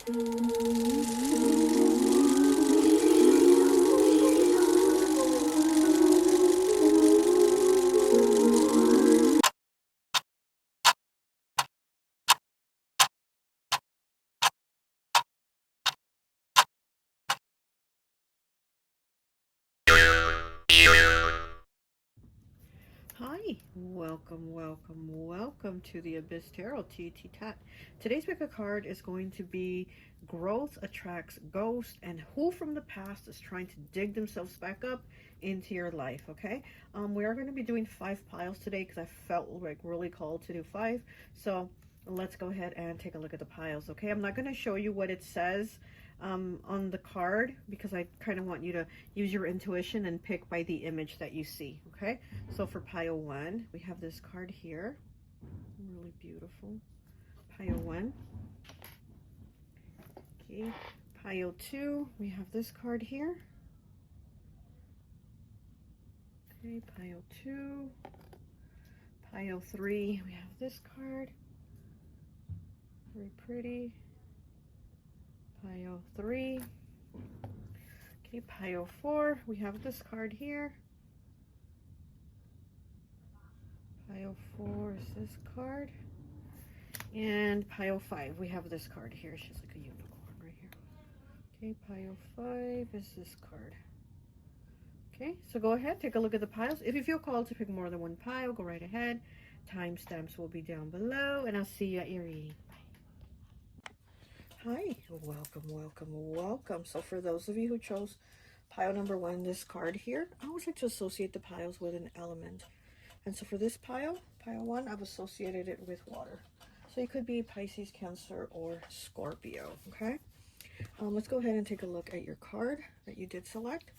Hi, welcome to the Abyss Tarot T.A.T. Today's pick a card is going to be Growth Attracts Ghosts, and who from the past is trying to dig themselves back up into your life, okay? We are going to be doing 5 piles today because I felt like really called to do 5. So let's go ahead and take a look at the piles, okay? I'm not going to show you what it says on the card because I kind of want you to use your intuition and pick by the image that you see, okay? So for pile 1, we have this card here. Really beautiful. Pile 1. Okay. Pile 2, we have this card here. Okay, pile 2. Pile 3, we have this card. Very pretty. Pile 3. Okay, pile 4, we have this card here. Pile 4 is this card. And pile 5, we have this card here. She's like a unicorn right here. Okay, pile 5 is this card. Okay, so go ahead, take a look at the piles. If you feel called to pick more than one pile, go right ahead. Timestamps will be down below, and I'll see you at your reading. Hi, welcome. So for those of you who chose pile number 1, this card here, I always like to associate the piles with an element. And so for this pile 1, I've associated it with water. So you could be Pisces, Cancer, or Scorpio, okay? Let's go ahead and take a look at your card that you did select.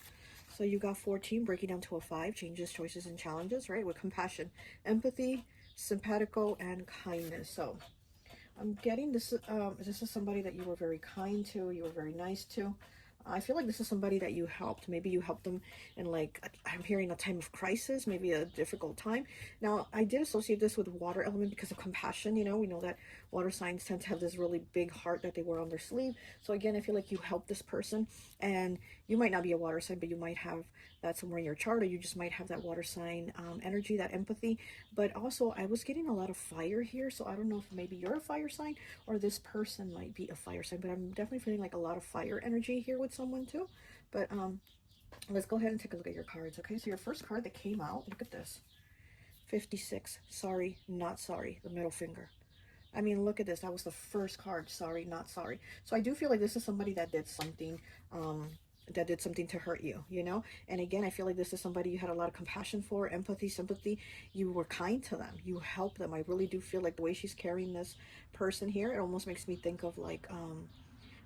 So you got 14, breaking down to a 5, changes, choices, and challenges, right? With compassion, empathy, simpatico, and kindness. So I'm getting this is somebody that you were very kind to, you were very nice to. I feel like this is somebody that you helped. Maybe you helped them in, like, I'm hearing a time of crisis, maybe a difficult time. Now, I did associate this with water element because of compassion. You know, we know that water signs tend to have this really big heart that they wear on their sleeve. So again, I feel like you helped this person, and you might not be a water sign, but you might have that somewhere in your chart, or you just might have that water sign energy, that empathy. But also, I was getting a lot of fire here, so I don't know if maybe you're a fire sign or this person might be a fire sign, but I'm definitely feeling like a lot of fire energy here with someone too. But let's go ahead and take a look at your cards. Okay, so your first card that came out, look at this. 56, sorry, not sorry, the middle finger. I mean, look at this. That was the first card. Sorry, not sorry. So I do feel like this is somebody that did something, to hurt you, you know? And again, I feel like this is somebody you had a lot of compassion for, empathy, sympathy. You were kind to them. You helped them. I really do feel like the way she's carrying this person here, it almost makes me think of like,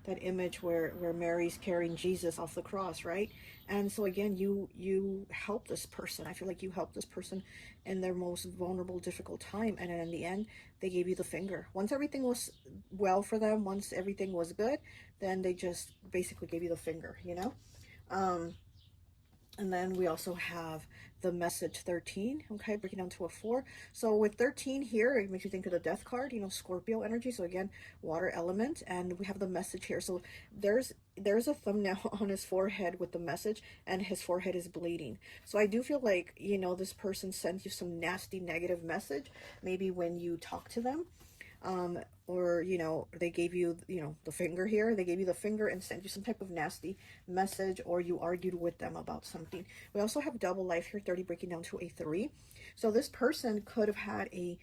that image where Mary's carrying Jesus off the cross, right? And so again, you help this person. I feel like you helped this person in their most vulnerable, difficult time, and then in the end, they gave you the finger. Once everything was well for them, once everything was good, then they just basically gave you the finger, you know. And then we also have the message 13, okay, breaking down to a 4. So with 13 here, it makes you think of the death card, you know, Scorpio energy. So again, water element, and we have the message here. So there's a thumbnail on his forehead with the message, and his forehead is bleeding. So I do feel like, you know, this person sent you some nasty negative message, maybe when you talk to them. Or, you know, they gave you, you know, the finger here. They gave you the finger and sent you some type of nasty message, or you argued with them about something. We also have double life here, 30 breaking down to a 3. So this person could have had a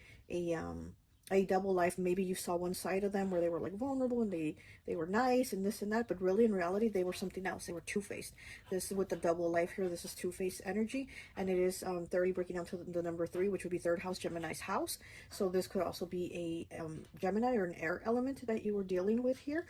double life. Maybe you saw one side of them where they were like vulnerable and they were nice and this and that, but really in reality they were something else. They were two-faced. This is with the double life here. This is two-faced energy, and it is 30 breaking down to the number 3, which would be third house, Gemini's house. So this could also be a Gemini or an air element that you were dealing with here.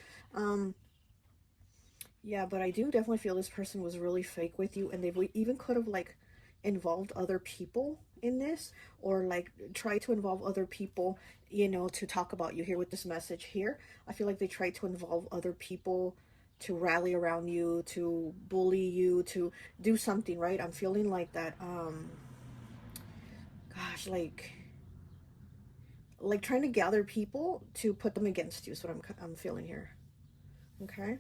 Yeah, but I do definitely feel this person was really fake with you, and they even could have like involved other people in this, or like try to involve other people, you know, to talk about you here with this message here. I feel like they tried to involve other people to rally around you, to bully you, to do something, right? I'm feeling like that, gosh, like trying to gather people to put them against you is what I'm feeling here. okay?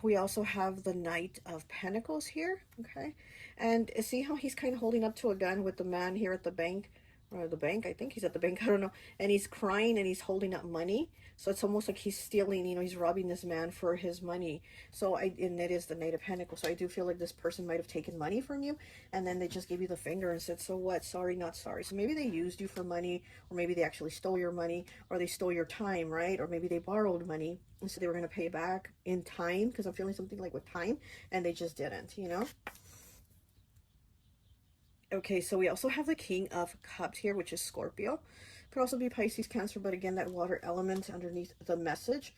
We also have the Knight of Pentacles here, okay? And see how he's kind of holding up to a gun with the man here at the bank, or the bank, I think he's at the bank, I don't know. And he's crying and he's holding up money. So it's almost like he's stealing, you know, he's robbing this man for his money. So and it is the Knight of Pentacles. So I do feel like this person might have taken money from you, and then they just gave you the finger and said, so what? Sorry, not sorry. So maybe they used you for money, or maybe they actually stole your money, or they stole your time, right? Or maybe they borrowed money, and so they were going to pay back in time, because I'm feeling something like with time, and they just didn't, you know? Okay, so we also have the King of Cups here, which is Scorpio. Could also be Pisces, Cancer, but again, that water element underneath the message.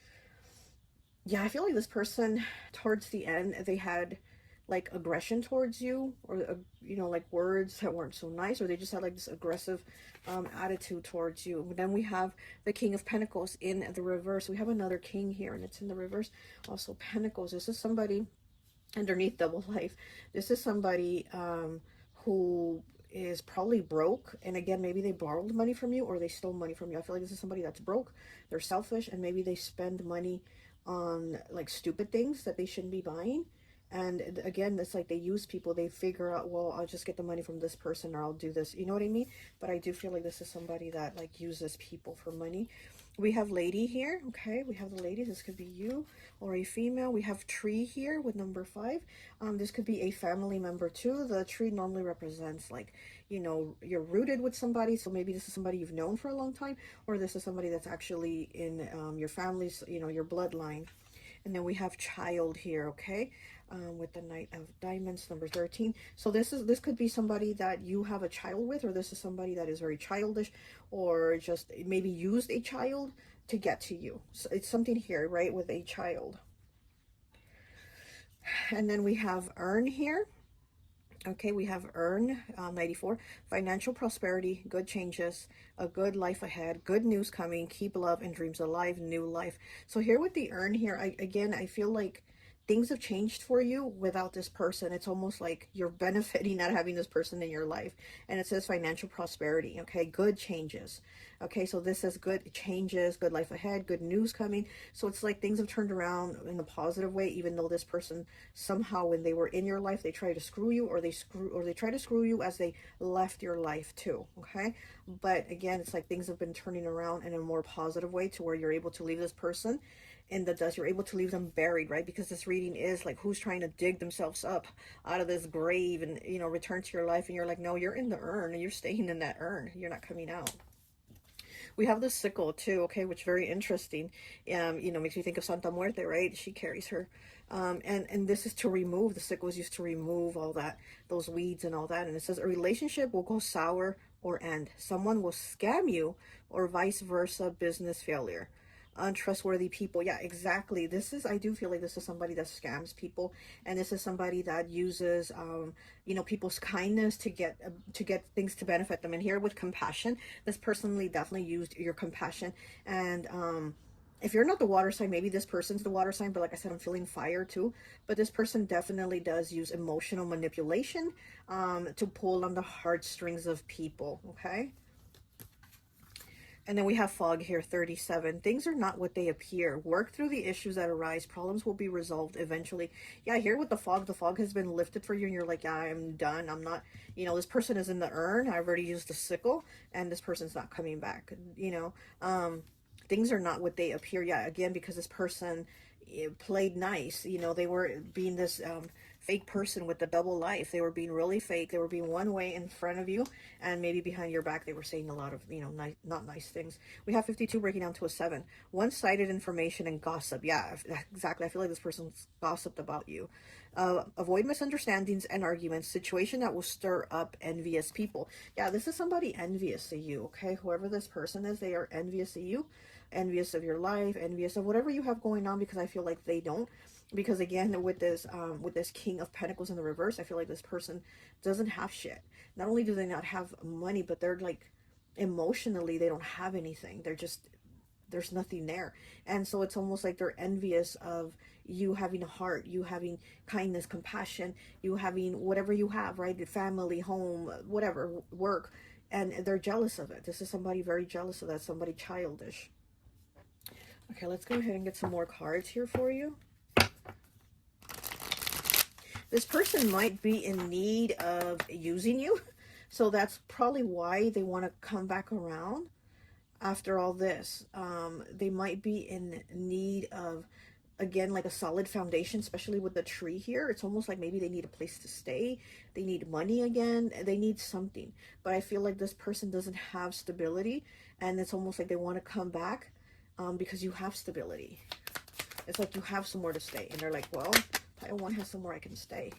Yeah, I feel like this person, towards the end, they had like aggression towards you, or you know, like words that weren't so nice, or they just had like this aggressive attitude towards you. Then we have the King of Pentacles in the reverse. We have another king here, and it's in the reverse. Also Pentacles. This is somebody underneath double life. This is somebody who is probably broke, and again, maybe they borrowed money from you, or they stole money from you. I feel like this is somebody that's broke, they're selfish, and maybe they spend money on like stupid things that they shouldn't be buying. And again, it's like they use people. They figure out, well, I'll just get the money from this person, or I'll do this, you know what I mean? But I do feel like this is somebody that like uses people for money. We have lady here, okay? We have the lady. This could be you or a female. We have tree here with number 5. This could be a family member too. The tree normally represents like, you know, you're rooted with somebody. So maybe this is somebody you've known for a long time, or this is somebody that's actually in your family's, you know, your bloodline. And then we have child here, okay? With the Knight of Diamonds, number 13. So this could be somebody that you have a child with, or this is somebody that is very childish, or just maybe used a child to get to you. So it's something here, right, with a child. And then we have urn here. Okay, we have urn, 94, financial prosperity, good changes, a good life ahead, good news coming, keep love and dreams alive, new life. So here with the urn here, I feel like things have changed for you without this person. It's almost like you're benefiting not having this person in your life. And it says financial prosperity, okay, good changes. Okay, so this says good changes, good life ahead, good news coming. So it's like things have turned around in a positive way, even though this person somehow, when they were in your life, they try to screw you, or they try to screw you as they left your life too. Okay, but again, it's like things have been turning around in a more positive way, to where you're able to leave this person in the dust. You're able to leave them buried, right? Because this reading is like, who's trying to dig themselves up out of this grave and, you know, return to your life, and you're like, no, you're in the urn, and you're staying in that urn, you're not coming out. We have the sickle too, okay, which very interesting. You know, makes me think of Santa Muerte, right? She carries her. And this is to remove, the sickle is used to remove all that, those weeds and all that. And it says a relationship will go sour or end. Someone will scam you, or vice versa, business failure. Untrustworthy people. Yeah, exactly. This is, I do feel like this is somebody that scams people, and this is somebody that uses you know, people's kindness to get things to benefit them. And here with compassion, this personally definitely used your compassion. And if you're not the water sign, maybe this person's the water sign, but like I said, I'm feeling fire too. But this person definitely does use emotional manipulation to pull on the heartstrings of people. Okay. And then we have fog here, 37. Things are not what they appear. Work through the issues that arise. Problems will be resolved eventually. Yeah, here with the fog has been lifted for you, and you're like, yeah, I'm done. I'm not, you know, this person is in the urn. I've already used the sickle, and this person's not coming back. You know, things are not what they appear. Yeah, again, because this person played nice. You know, they were being this fake person with the double life. They were being really fake. They were being one way in front of you, and maybe behind your back they were saying a lot of, you know, not nice things. We have 52 breaking down to a 7. One-sided information and gossip. Yeah, exactly. I feel like this person's gossiped about you. Avoid misunderstandings and arguments. Situation that will stir up envious people. Yeah, this is somebody envious of you, okay? Whoever this person is, they are envious of you, envious of your life, envious of whatever you have going on, because I feel like they don't. Because again, with this King of Pentacles in the reverse, I feel like this person doesn't have shit. Not only do they not have money, but they're like, emotionally, they don't have anything. They're just, there's nothing there. And so it's almost like they're envious of you having a heart, you having kindness, compassion, you having whatever you have, right? Family, home, whatever, work. And they're jealous of it. This is somebody very jealous of that, somebody childish. Okay, let's go ahead and get some more cards here for you. This person might be in need of using you. So that's probably why they want to come back around after all this. They might be in need of, again, like a solid foundation, especially with the tree here. It's almost like maybe they need a place to stay. They need money again. They need something. But I feel like this person doesn't have stability. And it's almost like they want to come back because you have stability. It's like you have somewhere to stay. And they're like, well, pile 1 has somewhere I can stay.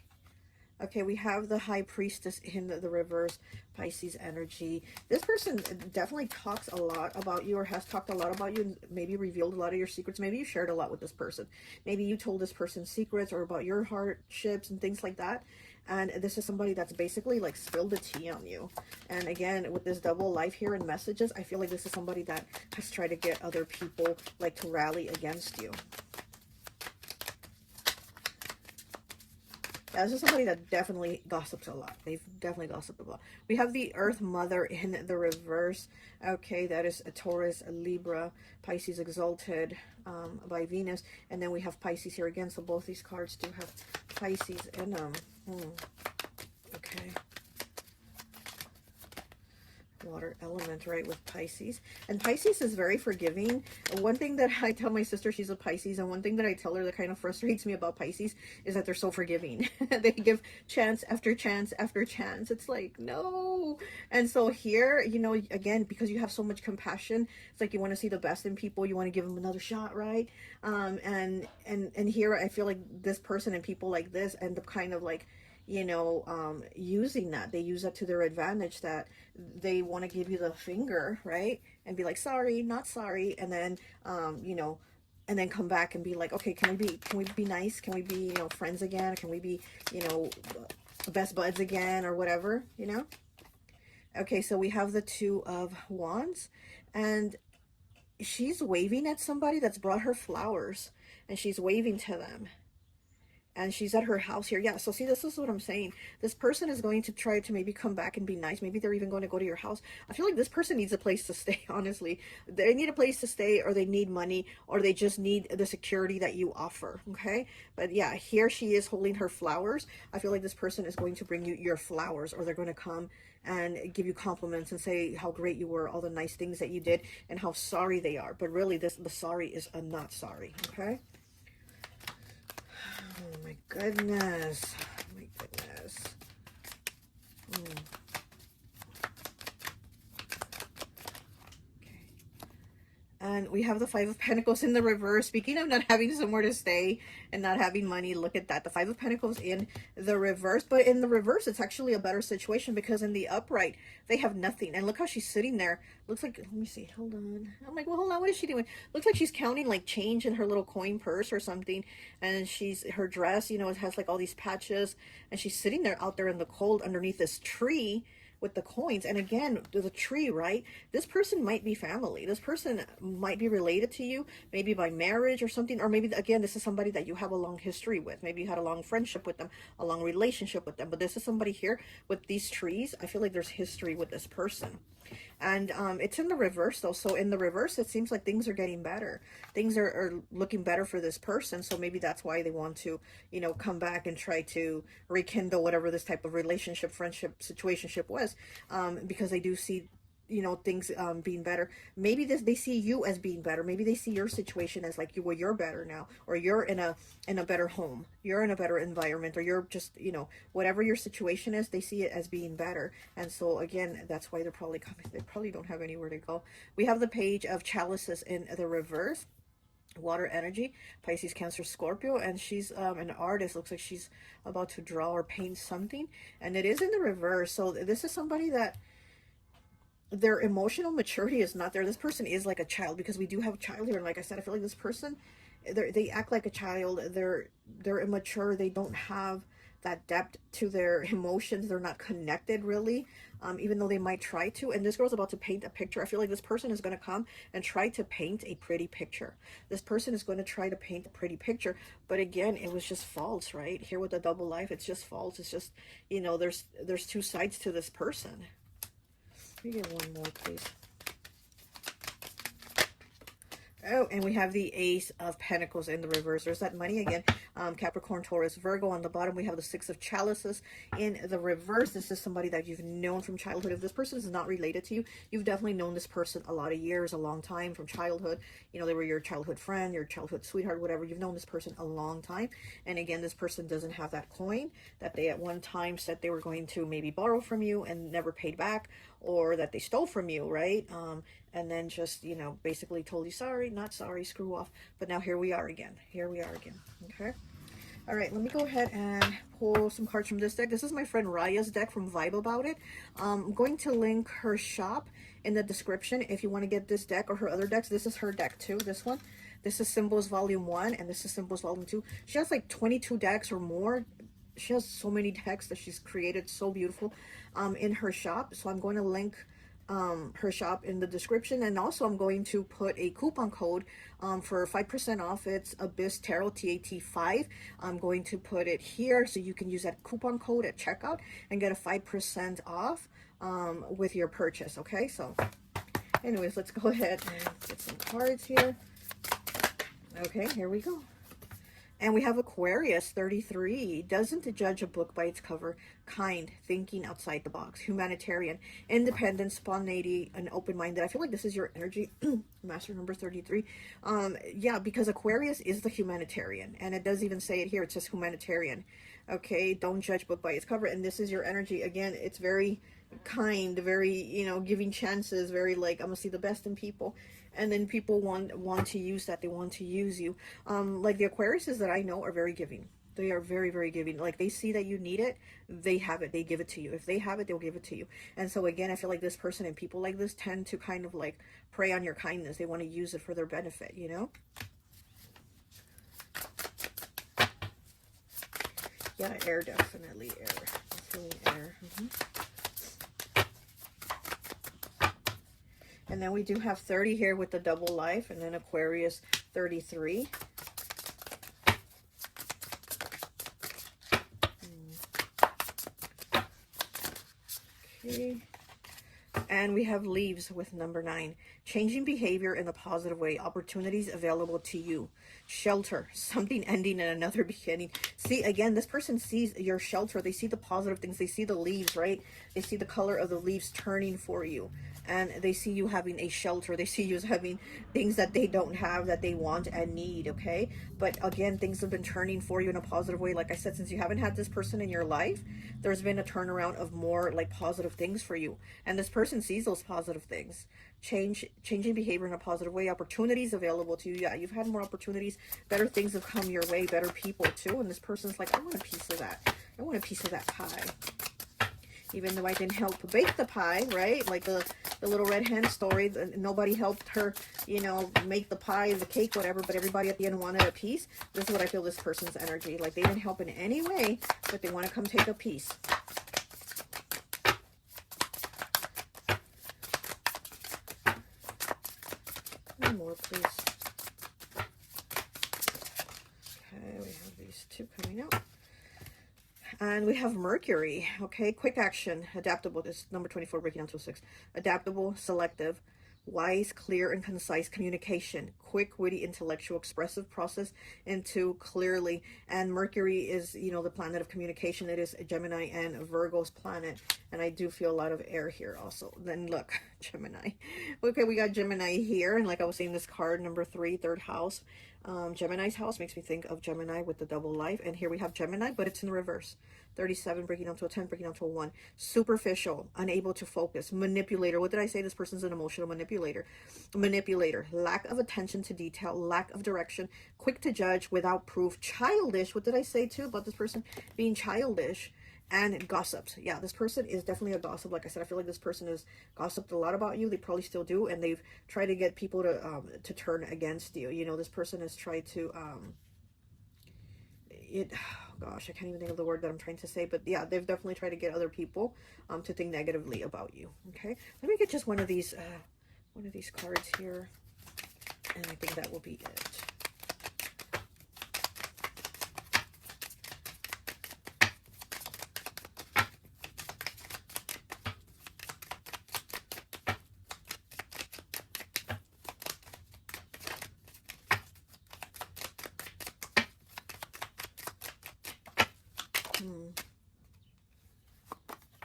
Okay, we have the High Priestess in the reverse, Pisces energy. This person definitely talks a lot about you, or has talked a lot about you, and maybe revealed a lot of your secrets. Maybe you shared a lot with this person. Maybe you told this person secrets or about your hardships and things like that. And this is somebody that's basically like spilled the tea on you. And again, with this double life here in messages, I feel like this is somebody that has tried to get other people like to rally against you. Yeah, this is somebody that definitely gossips a lot. They've definitely gossiped a lot. We have the Earth Mother in the reverse. Okay, that is a Taurus, a Libra, Pisces exalted by Venus. And then we have Pisces here again. So both these cards do have Pisces in them. Okay. Water element, right, with Pisces. And Pisces is very forgiving. One thing that I tell my sister, she's a Pisces, and one thing that I tell her that kind of frustrates me about Pisces is that they're so forgiving. They give chance after chance after chance. It's like, no. And so here, you know, again, because you have so much compassion, it's like you want to see the best in people. You want to give them another shot, right? And here I feel like this person and people like this end up kind of like, you know, using that. They use that to their advantage, that they want to give you the finger, right? And be like, sorry, not sorry. And then, you know, and then come back and be like, okay, can we be nice? Can we be, you know, friends again? Can we be, you know, best buds again or whatever, you know? Okay, so we have the Two of Wands, and she's waving at somebody that's brought her flowers, and she's waving to them. And she's at her house here. Yeah, so see, this is what I'm saying. This person is going to try to maybe come back and be nice. Maybe they're even going to go to your house. I feel like this person needs a place to stay, honestly. They need a place to stay, or they need money, or they just need the security that you offer, okay? But yeah, here she is holding her flowers. I feel like this person is going to bring you your flowers, or they're going to come and give you compliments and say how great you were, all the nice things that you did, and how sorry they are. But really, the sorry is a not sorry, okay? Oh my goodness. Oh my goodness. Okay. And we have the Five of Pentacles in the reverse. Speaking of not having somewhere to stay and not having money, look at that. The Five of Pentacles in the reverse. But in the reverse, it's actually a better situation, because in the upright, they have nothing. And look how she's sitting there. Looks like, let me see, hold on. I'm like, well, hold on, what is she doing? Looks like she's counting like change in her little coin purse or something. And her dress, you know, it has like all these patches. And she's sitting there out there in the cold underneath this tree with the coins. And again, the tree, right? This person might be family. This person might be related to you, maybe by marriage or something. Or maybe, again, this is somebody that you have a long history with. Maybe you had a long friendship with them, a long relationship with them. But this is somebody here with these trees. I feel like there's history with this person. And it's in the reverse, though. So in the reverse, it seems like things are getting better. Things are looking better for this person. So maybe that's why they want to, you know, come back and try to rekindle whatever this type of relationship, friendship, situationship was, because they do see, you know, things being better. Maybe they see you as being better. Maybe they see your situation as like, well, you're better now, or you're in a better home, you're in a better environment, or you're just, you know, whatever your situation is, they see it as being better. And so again, that's why they're probably coming. They probably don't have anywhere to go. We have the Page of Chalices in the reverse. Water energy, Pisces, Cancer, Scorpio, and she's an artist. Looks like she's about to draw or paint something, and it is in the reverse. So this is somebody that their emotional maturity is not there. This person is like a child, because we do have a child here. And like I said, I feel like this person, they act like a child. They're immature. They don't have that depth to their emotions. They're not connected really, even though they might try to. And this girl's about to paint a picture. I feel like this person is going to come and try to paint a pretty picture. This person is going to try to paint a pretty picture. But again, it was just false, right? Here with the double life, it's just false. It's just, you know, there's two sides to this person. Let me get one more, please. Oh, and we have the Ace of Pentacles in the reverse. There's that money again. Capricorn, Taurus, Virgo. On the bottom, we have the Six of Chalices in the reverse. This is somebody that you've known from childhood. If this person is not related to you, you've definitely known this person a lot of years, a long time from childhood. You know, they were your childhood friend, your childhood sweetheart, whatever. You've known this person a long time. And again, this person doesn't have that coin that they at one time said they were going to maybe borrow from you and never paid back, or that they stole from you, right? And then just, you know, basically told you, sorry, not sorry, screw off. But now here we are again. Here we are again. Okay. All right, let me go ahead and pull some cards from this deck. This is my friend Raya's deck from Vibe About It. I'm going to link her shop in the description if you want to get this deck or her other decks. This is her deck too, this one. This is Symbols Volume 1 and this is Symbols Volume 2. She has like 22 decks or more. She has so many decks that she's created, so beautiful, in her shop. So I'm going to link her shop in the description, and also I'm going to put a coupon code for 5% off. It's Abyss Tarot T.A.T 5. I'm going to put it here so you can use that coupon code at checkout and get a 5% off with your purchase. Okay, so anyways, let's go ahead and get some cards here. Okay, here we go. And we have Aquarius 33. Doesn't judge a book by its cover. Kind, thinking outside the box, humanitarian, independent, spontaneity, and open-minded. I feel like this is your energy. Master number 33. Yeah, because Aquarius is the humanitarian, and it does even say it here. It says humanitarian. Okay, don't judge book by its cover. And this is your energy. Again, it's very kind, very, you know, giving chances, very like, I'm gonna see the best in people. And then people want to use that. They want to use you. Like the Aquariuses that I know are very giving. They are very, very giving. Like they see that you need it, they have it, they give it to you. If they have it, they'll give it to you. And so again, I feel like this person and people like this tend to kind of like prey on your kindness. They want to use it for their benefit, you know? Yeah, air, definitely air. I'm feeling air. And then we do have 30 here with the double life, and then Aquarius 33. Okay. And we have leaves with number 9. Changing behavior in a positive way. Opportunities available to you. Shelter. Something ending and another beginning. See, again, this person sees your shelter. They see the positive things. They see the leaves, right? They see the color of the leaves turning for you. And they see you having a shelter. They see you as having things that they don't have, that they want and need, okay? But again, things have been turning for you in a positive way. Like I said, since you haven't had this person in your life, there's been a turnaround of more like positive things for you. And this person sees those positive things. Changing behavior in a positive way. Opportunities available to you. Yeah, you've had more opportunities. Better things have come your way. Better people too. And this person's like, I want a piece of that. I want a piece of that pie. Even though I didn't help bake the pie, right? Like the little red hen story, nobody helped her, you know, make the pie, the cake, whatever, but everybody at the end wanted a piece. This is what I feel this person's energy. Like they didn't help in any way, but they want to come take a piece. One more, please. Okay, we have these two coming out. And we have Mercury, okay? Quick action, adaptable. This is number 24, breaking down to 6. Adaptable, selective, wise, clear, and concise communication. Quick, witty, intellectual, expressive process into clearly. And Mercury is, you know, the planet of communication. It is Gemini and Virgo's planet. And I do feel a lot of air here also. Then look, Gemini. Okay, we got Gemini here. And like I was saying, this card, number 3, third house. Gemini's house makes me think of Gemini with the double life. And here we have Gemini, but it's in reverse. 37, breaking down to a 10, breaking down to a 1. Superficial, unable to focus. Manipulator. What did I say? This person's an emotional manipulator. Manipulator. Lack of attention to detail. Lack of direction. Quick to judge without proof. Childish. What did I say too about this person being childish? And gossips. Yeah, this person is definitely a gossip. Like I said, I feel like this person has gossiped a lot about you. They probably still do, and they've tried to get people to turn against you. You know, this person has tried to gosh, I can't even think of the word that I'm trying to say, but yeah, they've definitely tried to get other people to think negatively about you. Okay, let me get just one of these cards here, and I think that will be it.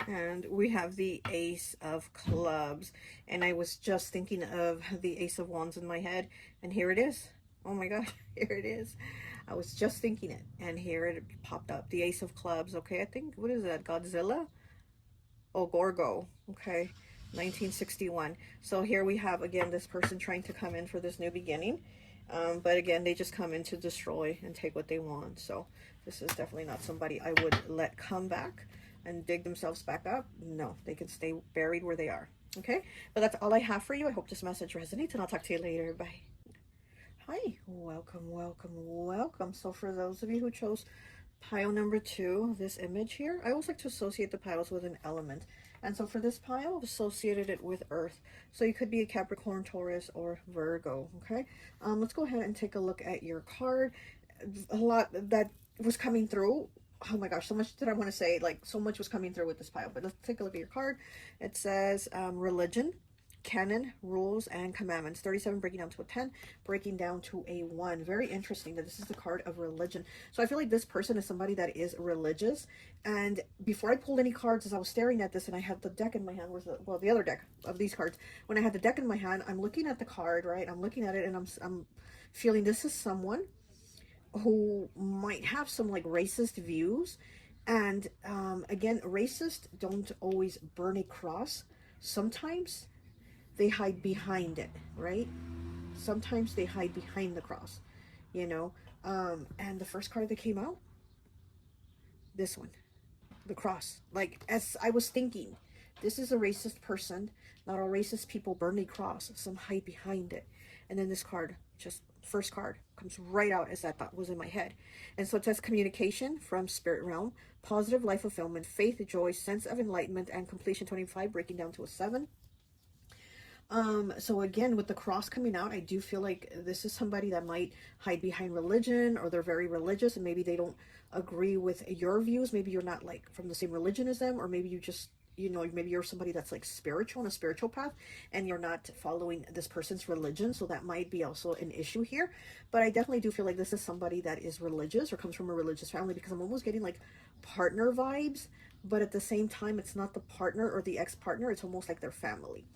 And we have the Ace of Clubs. And I was just thinking of the Ace of Wands in my head. And here it is. Oh my God, here it is. I was just thinking it. And here it popped up. The Ace of Clubs. Okay, I think, what is that? Godzilla? Oh, Gorgo. Okay, 1961. So here we have, again, this person trying to come in for this new beginning. But again, they just come in to destroy and take what they want. So this is definitely not somebody I would let come back and dig themselves back up. No, they can stay buried where they are. Okay, but that's all I have for you. I hope this message resonates, and I'll talk to you later. Bye. Hi, welcome, welcome, welcome. So for those of you who chose pile number 2, this image here, I always like to associate the piles with an element. And so for this pile, I've associated it with Earth. So you could be a Capricorn, Taurus, or Virgo, okay? Let's go ahead and take a look at your card. A lot that was coming through. Oh my gosh, so much that I want to say, like so much was coming through with this pile. But let's take a look at your card. It says religion, canon, rules, and commandments. 37 breaking down to a 10, breaking down to a 1. Very interesting that this is the card of religion. So I feel like this person is somebody that is religious. And before I pulled any cards, as I was staring at this and I had the deck in my hand, well, the other deck of these cards, when I had the deck in my hand, I'm looking at the card, right? I'm looking at it and I'm feeling this is someone who might have some like racist views. And again, racist don't always burn a cross. Sometimes they hide behind it, right? Sometimes they hide behind the cross, you know. And the first card that came out, this one, the cross. Like, as I was thinking, this is a racist person. Not all racist people burn a cross. Some hide behind it. And then this card, just first card, comes right out as that thought was in my head. And so it says communication from spirit realm, positive life fulfillment, faith, joy, sense of enlightenment, and completion. 25 breaking down to a 7. So again, with the cross coming out, I do feel like this is somebody that might hide behind religion, or they're very religious and maybe they don't agree with your views. Maybe you're not like from the same religion as them, or maybe you just, you know, maybe you're somebody that's like spiritual, on a spiritual path, and you're not following this person's religion. So that might be also an issue here. But I definitely do feel like this is somebody that is religious or comes from a religious family, because I'm almost getting like partner vibes, but at the same time, it's not the partner or the ex-partner. It's almost like their family.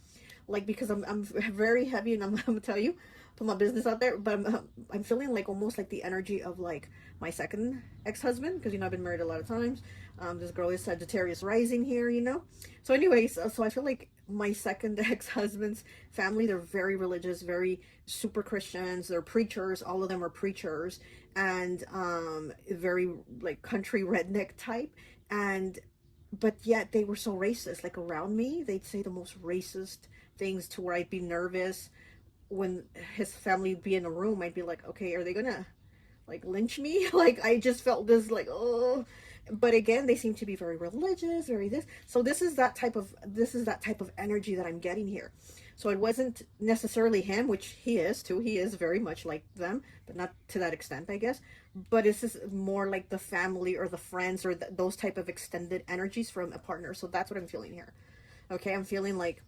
Like, because I'm very heavy, and I'm gonna tell you, put my business out there, but I'm feeling like almost like the energy of like my second ex-husband, because, you know, I've been married a lot of times. This girl is Sagittarius rising here, you know. So anyways, so I feel like my second ex-husband's family, they're very religious, very super Christians, they're preachers, all of them are preachers, and very like country redneck type. And but yet they were so racist. Like, around me, they'd say the most racist things to where I'd be nervous when his family would be in a room. I'd be like, okay, are they gonna like lynch me? Like, I just felt this like, oh. But again, they seem to be very religious, very this. So this is that type of energy that I'm getting here. So it wasn't necessarily him, which he is too. He is very much like them, but not to that extent, I guess. But this is more like the family or the friends or those type of extended energies from a partner. So that's what I'm feeling here. Okay, I'm feeling like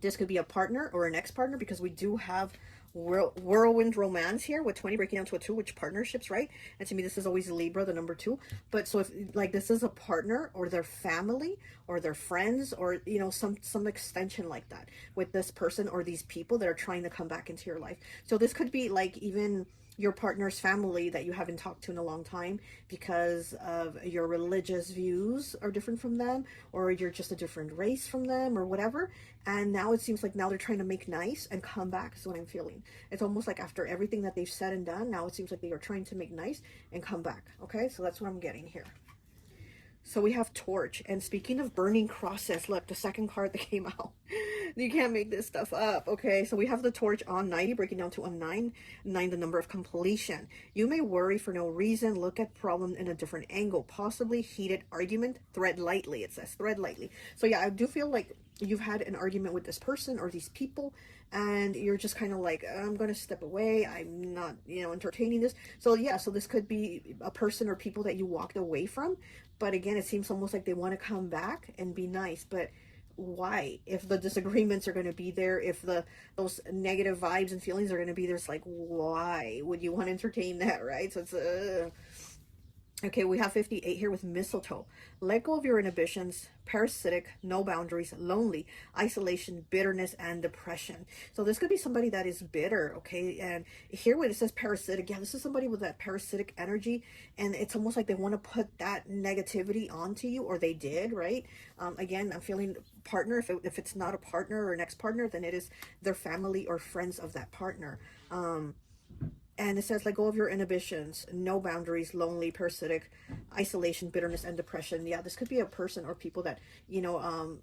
this could be a partner or an ex-partner, because we do have whirlwind romance here with 20 breaking down to a 2, which partnerships, right? And to me, this is always Libra, the number 2. But so if like this is a partner or their family or their friends, or, you know, some extension like that with this person or these people that are trying to come back into your life. So this could be like even your partner's family that you haven't talked to in a long time because of your religious views are different from them, or you're just a different race from them, or whatever. And now it seems like now they're trying to make nice and come back is what I'm feeling. It's almost like after everything that they've said and done, now it seems like they are trying to make nice and come back. Okay, so that's what I'm getting here. So we have Torch. And speaking of burning crosses, look, the second card that came out. You can't make this stuff up. Okay, so we have the Torch on 90, breaking down to a 9. 9, the number of completion. You may worry for no reason. Look at problem in a different angle. Possibly heated argument. Thread lightly, it says. Thread lightly. So yeah, I do feel like you've had an argument with this person or these people, and you're just kind of like, I'm going to step away. I'm not, you know, entertaining this. So yeah, so this could be a person or people that you walked away from. But again, it seems almost like they want to come back and be nice. But why? If the disagreements are going to be there, if those negative vibes and feelings are going to be there, it's like, why would you want to entertain that, right? So it's Okay, we have 58 here with mistletoe. Let go of your inhibitions, parasitic, no boundaries, lonely, isolation, bitterness, and depression. So this could be somebody that is bitter, okay? And here when it says parasitic, yeah, this is somebody with that parasitic energy, and it's almost like they want to put that negativity onto you, or they did, right? Again, I'm feeling partner. If it's not a partner or an ex-partner, then it is their family or friends of that partner. And it says, let go of your inhibitions, no boundaries, lonely, parasitic, isolation, bitterness, and depression. Yeah, this could be a person or people that,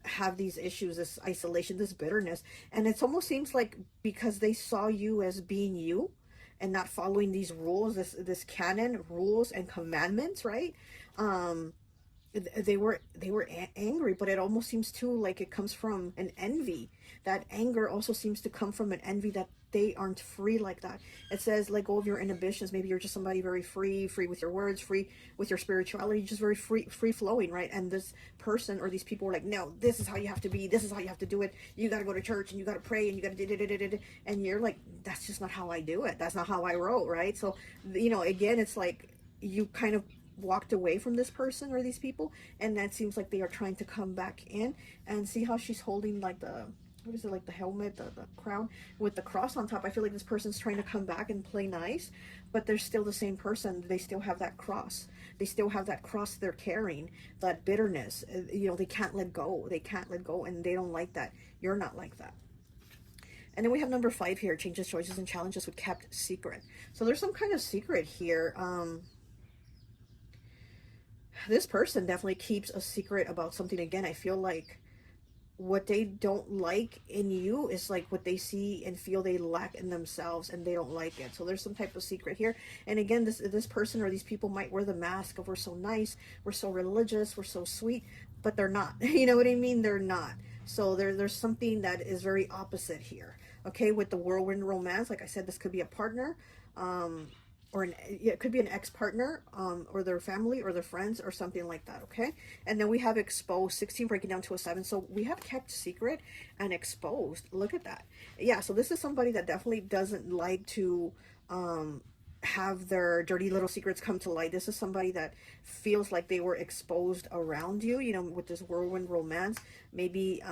have these issues, this isolation, this bitterness. And it almost seems like because they saw you as being you and not following these rules, this canon, rules and commandments, right? They were angry, but it almost seems too like it comes from an envy. That anger also seems to come from an envy that they aren't free like that. It says let go of your inhibitions. Maybe you're just somebody very free with your words, free with your spirituality, just very free flowing, right? And this person or these people were like, no, this is how you have to be, this is how you have to do it, you got to go to church and you got to pray and you got to and you're like, that's just not how I do it, that's not how I roll, right? So again, it's like you kind of walked away from this person or these people, and that seems like they are trying to come back in. And see how she's holding like the, what is it, like the helmet, the crown with the cross on top. I feel like this person's trying to come back and play nice, but they're still the same person. They still have that cross. They still have that cross they're carrying, that bitterness. They can't let go. They can't let go, and they don't like that. You're not like that. And then we have number 5 here, changes, choices, and challenges with kept secret. So there's some kind of secret here. This person definitely keeps a secret about something. Again, I feel like what they don't like in you is like what they see and feel they lack in themselves, and they don't like it. So there's some type of secret here. And again, this person or these people might wear the mask of we're so nice, we're so religious, we're so sweet, but they're not. You know what I mean? They're not. So there's something that is very opposite here. Okay, with the whirlwind romance, like I said, this could be a partner, or it could be an ex-partner, or their family or their friends or something like that. Okay, and then we have exposed, 16 breaking down to a 7. So we have kept secret and exposed. Look at that. Yeah, so this is somebody that definitely doesn't like to have their dirty little secrets come to light. This is somebody that feels like they were exposed around you, with this whirlwind romance. Maybe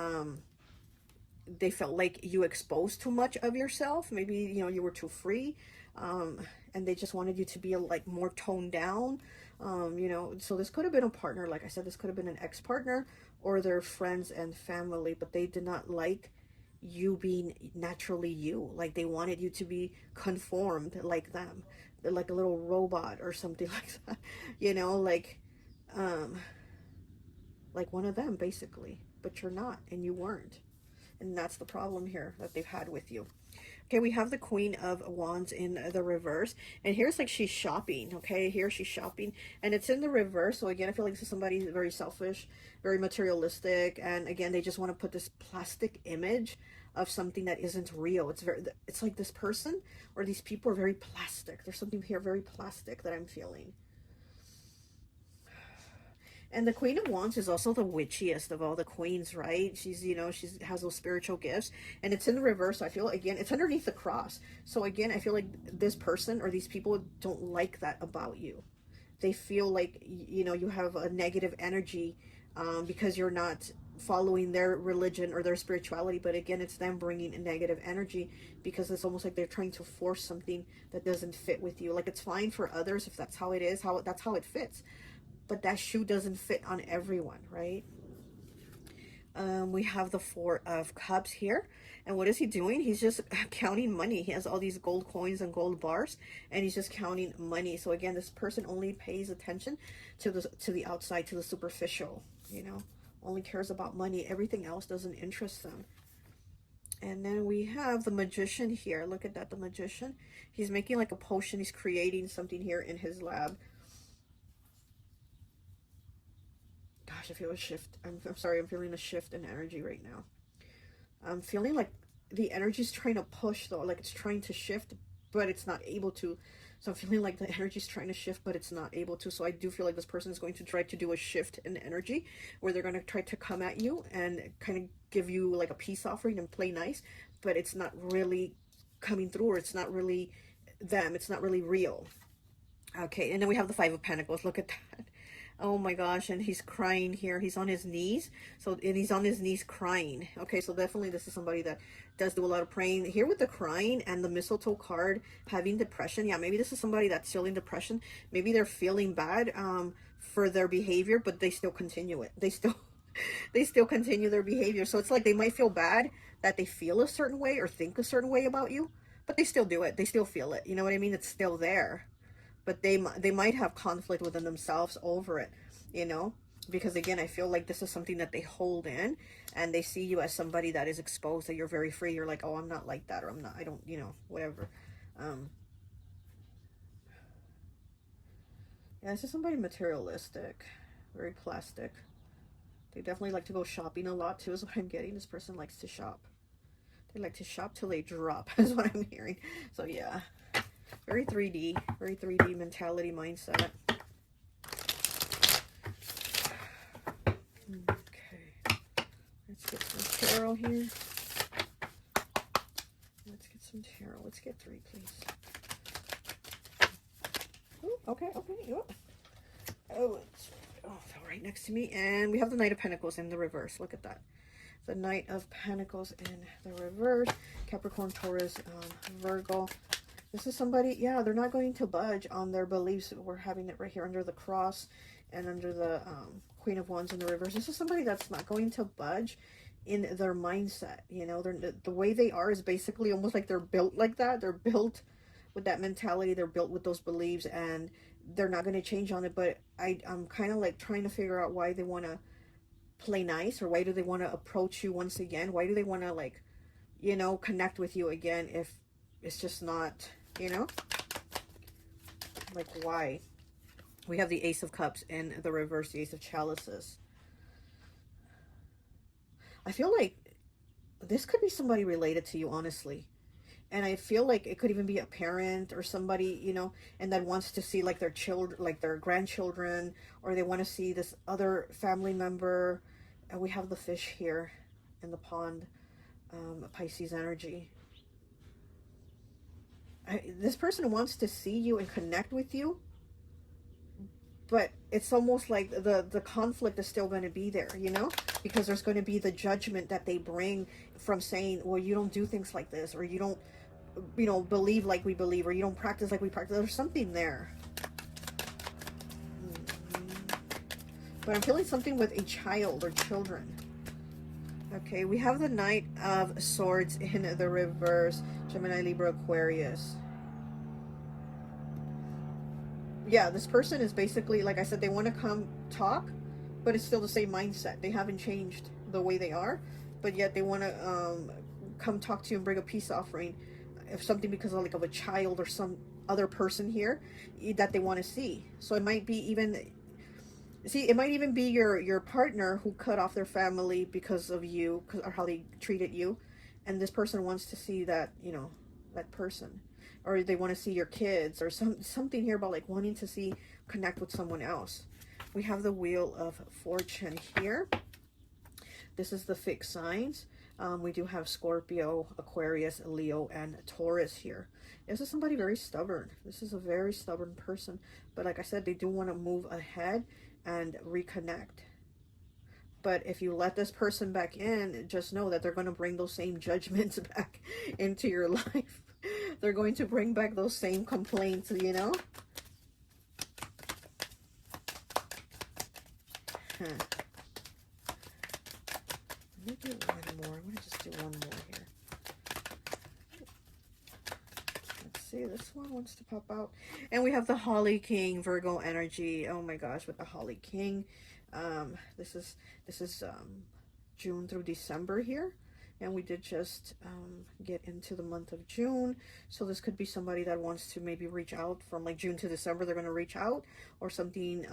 they felt like you exposed too much of yourself. Maybe you were too free, and they just wanted you to be like more toned down. So this could have been a partner. Like I said, this could have been an ex-partner or their friends and family, but they did not like you being naturally you. Like they wanted you to be conformed like them, like a little robot or something like that, like one of them basically. But you're not, and you weren't. And that's the problem here that they've had with you. Okay, we have the Queen of Wands in the reverse. And here's like she's shopping. Okay, here she's shopping. And it's in the reverse. So again, I feel like this is somebody very selfish, very materialistic. And again, they just want to put this plastic image of something that isn't real. It's like this person or these people are very plastic. There's something here very plastic that I'm feeling. And the Queen of Wands is also the witchiest of all the queens, right? She's has those spiritual gifts. And it's in the reverse. So I feel, again, it's underneath the cross. So again, I feel like this person or these people don't like that about you. They feel like, you have a negative energy because you're not following their religion or their spirituality. But again, it's them bringing a negative energy because it's almost like they're trying to force something that doesn't fit with you. Like it's fine for others if that's how it is, that's how it fits. But that shoe doesn't fit on everyone, right? We have the 4 of Cups here. And what is he doing? He's just counting money. He has all these gold coins and gold bars, and he's just counting money. So again, this person only pays attention to the outside, to the superficial, only cares about money. Everything else doesn't interest them. And then we have the Magician here. Look at that, the Magician. He's making like a potion. He's creating something here in his lab. Gosh, I feel a shift. I'm sorry, I'm feeling a shift in energy right now. I'm feeling like the energy's trying to push though, like it's trying to shift, but it's not able to. So I'm feeling like the energy's trying to shift, but it's not able to. So I do feel like this person is going to try to do a shift in energy where they're going to try to come at you and kind of give you like a peace offering and play nice, but it's not really coming through, or it's not really them. It's not really real. Okay, and then we have the Five of Pentacles. Look at that. Oh my gosh, and he's crying here. He's on his knees. So, and he's on his knees crying. Okay, so definitely this is somebody that does do a lot of praying. Here with the crying and the mistletoe card, having depression. Yeah, maybe this is somebody that's feeling depression. Maybe they're feeling bad for their behavior, but they still continue it. They still they still continue their behavior. So it's like they might feel bad that they feel a certain way or think a certain way about you, but they still do it. They still feel it. You know what I mean? It's still there. But they might have conflict within themselves over it, you know, because again, I feel like this is something that they hold in, and they see you as somebody that is exposed, that you're very free. You're like, oh, I'm not like that, or I'm not, I don't, you know, whatever. Yeah, this is somebody materialistic, very plastic. They definitely like to go shopping a lot too, is what I'm getting. This person likes to shop. They like to shop till they drop, is what I'm hearing. So yeah. Very 3D mentality, mindset. Okay. Let's get some tarot here. Let's get some tarot. Let's get 3, please. Ooh, okay. Oh, it's fell right next to me. And we have the Knight of Pentacles in the reverse. Look at that. The Knight of Pentacles in the reverse. Capricorn, Taurus, Virgo. This is somebody, yeah, they're not going to budge on their beliefs. We're having it right here under the cross and under the Queen of Wands in the reverse. This is somebody that's not going to budge in their mindset. You know, the way they are is basically almost like they're built like that. They're built with that mentality. They're built with those beliefs, and they're not going to change on it. But I'm kind of like trying to figure out why they want to play nice, or why do they want to approach you once again? Why do they want to, like, you know, connect with you again if it's just not... You know, like, why? We have the Ace of Cups in the reverse, the Ace of Chalices. I feel like this could be somebody related to you, honestly. And I feel like it could even be a parent or somebody, you know, and that wants to see like their children, like their grandchildren, or they want to see this other family member. And we have the fish here in the pond, Pisces energy. This person wants to see you and connect with you, but it's almost like the conflict is still going to be there, you know, because there's going to be the judgment that they bring from saying, well, you don't do things like this, or you don't, you know, believe like we believe, or you don't practice like we practice. There's something there. But I'm feeling something with a child or children. Okay, we have the Knight of Swords in the reverse. Gemini, Libra, Aquarius. Yeah, this person is basically, like I said, they want to come talk, but it's still the same mindset. They haven't changed the way they are, but yet they want to come talk to you and bring a peace offering. If something because of, like, of a child or some other person here that they want to see. So it might be even... See, it might even be your partner who cut off their family because of you, or how they treated you. And this person wants to see that, you know, that person. Or they want to see your kids, or something here about like wanting to see, connect with someone else. We have the Wheel of Fortune here. This is the fixed signs. We do have Scorpio, Aquarius, Leo, and Taurus here. This is somebody very stubborn. This is a very stubborn person. But like I said, they do want to move ahead and reconnect. But if you let this person back in, just know that they're going to bring those same judgments back into your life. They're going to bring back those same complaints, you know? Let me do one more. I'm going to just do one more here. Let's see. This one wants to pop out. And we have the Holly King, Virgo energy. Oh my gosh, with the Holly King. This is June through December here. And we did just get into the month of June. So this could be somebody that wants to maybe reach out from like June to December. They're going to reach out, or something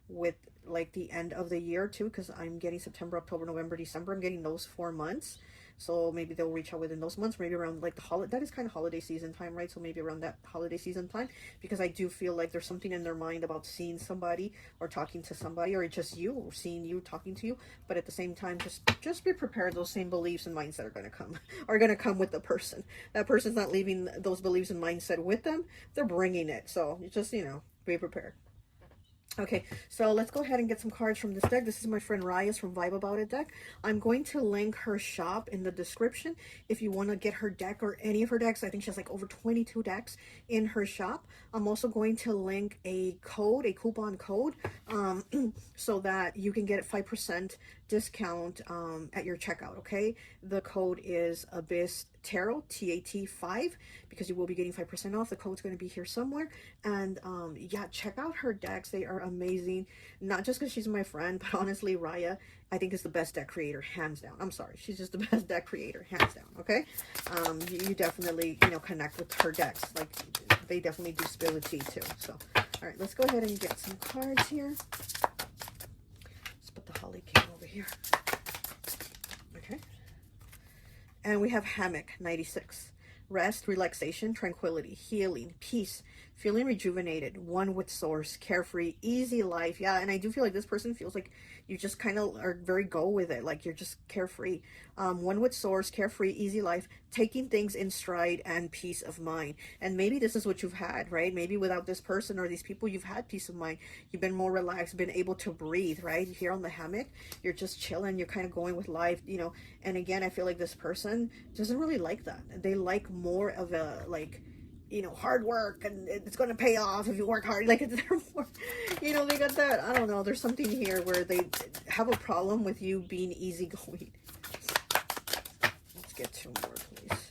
with like the end of the year too, because I'm getting September, October, November, December. I'm getting those 4 months. So maybe they'll reach out within those months, maybe around like the holiday. That is kind of holiday season time, right? So maybe around that holiday season time, because I do feel like there's something in their mind about seeing somebody or talking to somebody, or just you, or seeing you, talking to you. But at the same time, just be prepared. Those same beliefs and mindset are going to come with the person. That person's not leaving those beliefs and mindset with them. They're bringing it. So you just, you know, be prepared. Okay, so let's go ahead and get some cards from this deck. This is my friend Raya's from Vibe About It deck. I'm going to link her shop in the description if you want to get her deck or any of her decks. I think she has like over 22 decks in her shop. I'm also going to link a code, a coupon code, so that you can get a 5% discount at your checkout, okay? The code is Abyss Tarot T.A.T 5, because you will be getting 5% off. The code's going to be here somewhere. And yeah, check out her decks. They are amazing. Not just because she's my friend, but honestly, Raya, I think, is the best deck creator, hands down. I'm sorry, she's just the best deck creator, hands down. Okay, you definitely, you know, connect with her decks. Like, they definitely do spill the tea too. So, all right, let's go ahead and get some cards here. Let's put the Holly King over here. Okay. And we have Hammock 96. Rest, relaxation, tranquility, healing, peace, feeling rejuvenated, one with source, carefree, easy life. Yeah, and I do feel like this person feels like you just kind of are very go with it. Like you're just carefree. One with source, carefree, easy life, taking things in stride, and peace of mind. And maybe this is what you've had, right? Maybe without this person or these people, you've had peace of mind. You've been more relaxed, been able to breathe, right? Here on the hammock, you're just chilling. You're kind of going with life, you know. And again, I feel like this person doesn't really like that. They like more of a, like, you know, hard work and it's going to pay off if you work hard. Like, it's more, you know, they got that, I don't know, there's something here where they have a problem with you being easygoing. Let's get two more, please.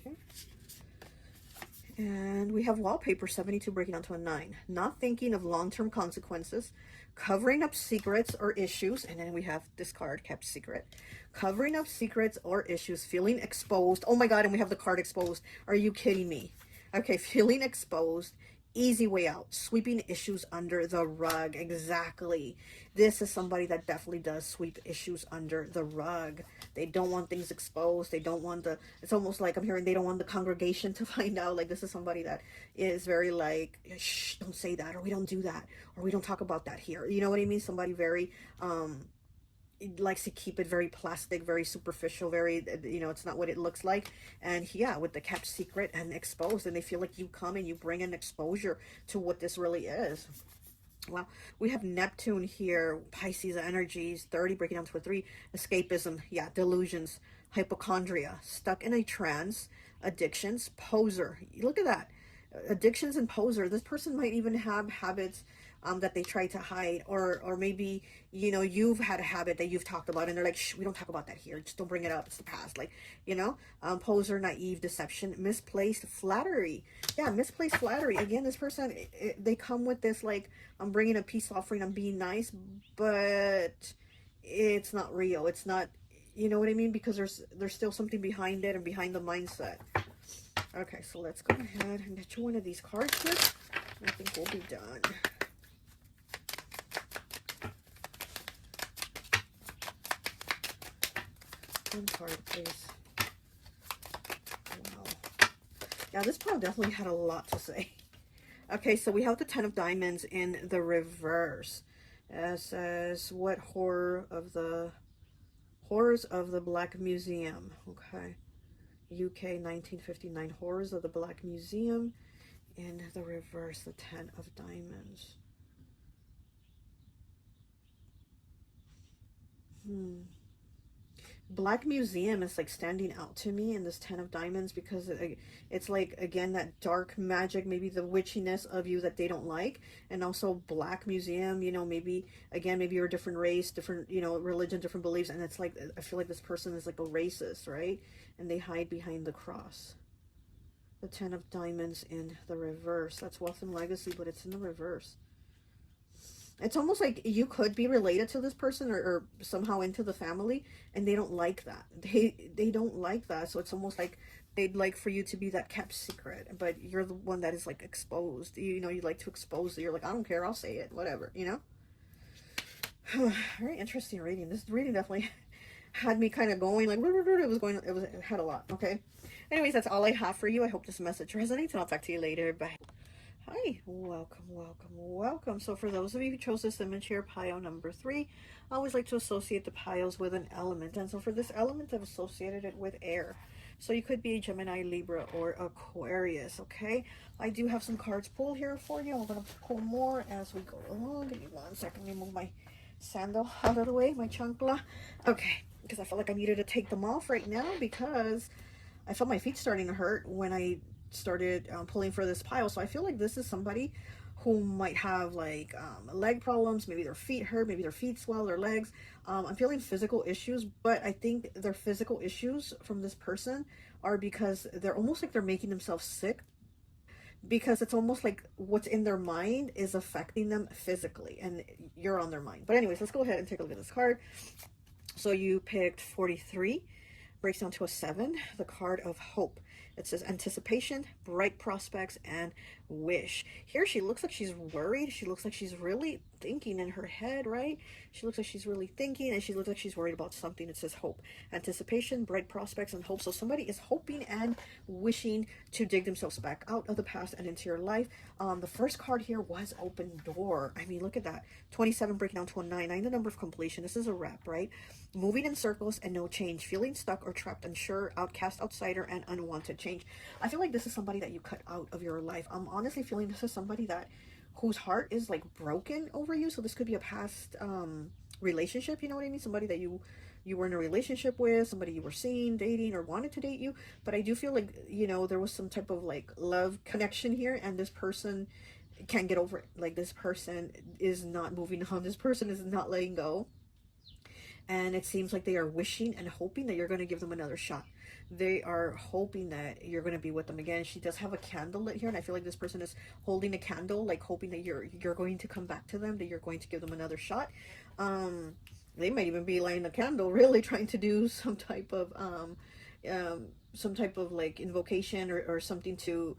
Okay. And we have Wallpaper 72 breaking down to a 9. Not thinking of long-term consequences, covering up secrets or issues. And then we have this card, Kept Secret. Covering up secrets or issues, feeling exposed. Oh my God, and we have the card Exposed. Are you kidding me? Okay, feeling exposed. Easy way out, sweeping issues under the rug. Exactly. This is somebody that definitely does sweep issues under the rug. They don't want things exposed. They don't want the, it's almost like I'm hearing they don't want the congregation to find out. Like, this is somebody that is very like, shh, don't say that, or we don't do that, or we don't talk about that here. You know what I mean? Somebody very, likes to keep it very plastic, very superficial, very, you know, it's not what it looks like. And yeah, with the Kept Secret and Exposed, and they feel like you come and you bring an exposure to what this really is. Well, we have Neptune here, Pisces energies, 30 breaking down to a 3, escapism, yeah, delusions, hypochondria, stuck in a trance, addictions, poser. Look at that. Addictions and poser. This person might even have habits that they try to hide, or maybe, you know, you've had a habit that you've talked about and they're like, shh, we don't talk about that here, just don't bring it up, it's the past. Like, you know, poser, naive, deception, misplaced flattery. Yeah, misplaced flattery. Again, this person, they come with this like, I'm bringing a peace offering, I'm being nice, but it's not real, it's not, you know what I mean, because there's still something behind it and behind the mindset. Okay, so let's go ahead and get you one of these cards here. I think we'll be done. One card, please. Wow. Yeah, this pile definitely had a lot to say. Okay, so we have the 10 of Diamonds in the reverse. It says, what horrors of the Black Museum. Okay. UK 1959, Horrors of the Black Museum in the reverse, the 10 of Diamonds. Black Museum is like standing out to me in this 10 of Diamonds, because it's like, again, that dark magic, maybe the witchiness of you that they don't like. And also Black Museum, you know, maybe, again, maybe you're a different race, different, you know, religion, different beliefs. And it's like, I feel like this person is like a racist, right? And they hide behind the cross. The 10 of Diamonds in the reverse. That's Wealth and Legacy, but it's in the reverse. It's almost like you could be related to this person, or somehow into the family, and they don't like that. They don't like that. So it's almost like they'd like for you to be that kept secret, but you're the one that is like exposed. You know, you like to expose. You're like, I don't care, I'll say it, whatever, you know. Very interesting reading. This reading definitely had me kind of going like, it had a lot. Okay, anyways, that's all I have for you. I hope this message resonates, and I'll talk to you later. Bye. Hi, welcome, welcome, welcome. So for those of you who chose this image here, pile number 3, I always like to associate the piles with an element. And so for this element, I've associated it with air. So you could be Gemini, Libra, or Aquarius, okay? I do have some cards pulled here for you. I'm going to pull more as we go along. Give me 1 second. Let me move my sandal out of the way, my chancla. Okay, because I felt like I needed to take them off right now because I felt my feet starting to hurt when I started pulling for this pile. So I feel like this is somebody who might have like leg problems. Maybe their feet hurt, maybe their feet swell, their legs. I'm feeling physical issues, but I think their physical issues from this person are because they're almost like they're making themselves sick, because it's almost like what's in their mind is affecting them physically, and you're on their mind. But anyways, let's go ahead and take a look at this card. So you picked 43, breaks down to a 7, the card of hope. It says anticipation, bright prospects, and wish. Here she looks like she's worried. She looks like she's really thinking in her head, right? She looks like she's really thinking, and she looks like she's worried about something. It says hope, anticipation, bright prospects, and hope. So somebody is hoping and wishing to dig themselves back out of the past and into your life. The first card here was open door. I mean, look at that. 27 breaking down to a 9. 9, the number of completion. This is a wrap, right? Moving in circles and no change. Feeling stuck or trapped, unsure, outcast, outsider, and unwanted change. I feel like this is somebody that you cut out of your life. I'm honestly feeling this is somebody that whose heart is like broken over you. So this could be a past relationship, you know what I mean? Somebody that you were in a relationship with, somebody you were seeing, dating, or wanted to date you. But I do feel like, you know, there was some type of like love connection here, and this person can't get over it. Like this person is not moving on. This person is not letting go. And it seems like they are wishing and hoping that you're going to give them another shot. They are hoping that you're going to be with them again. She does have a candle lit here, and I feel like this person is holding a candle, like hoping that you're going to come back to them, that you're going to give them another shot. They might even be lighting a candle, really trying to do some type of like invocation or something to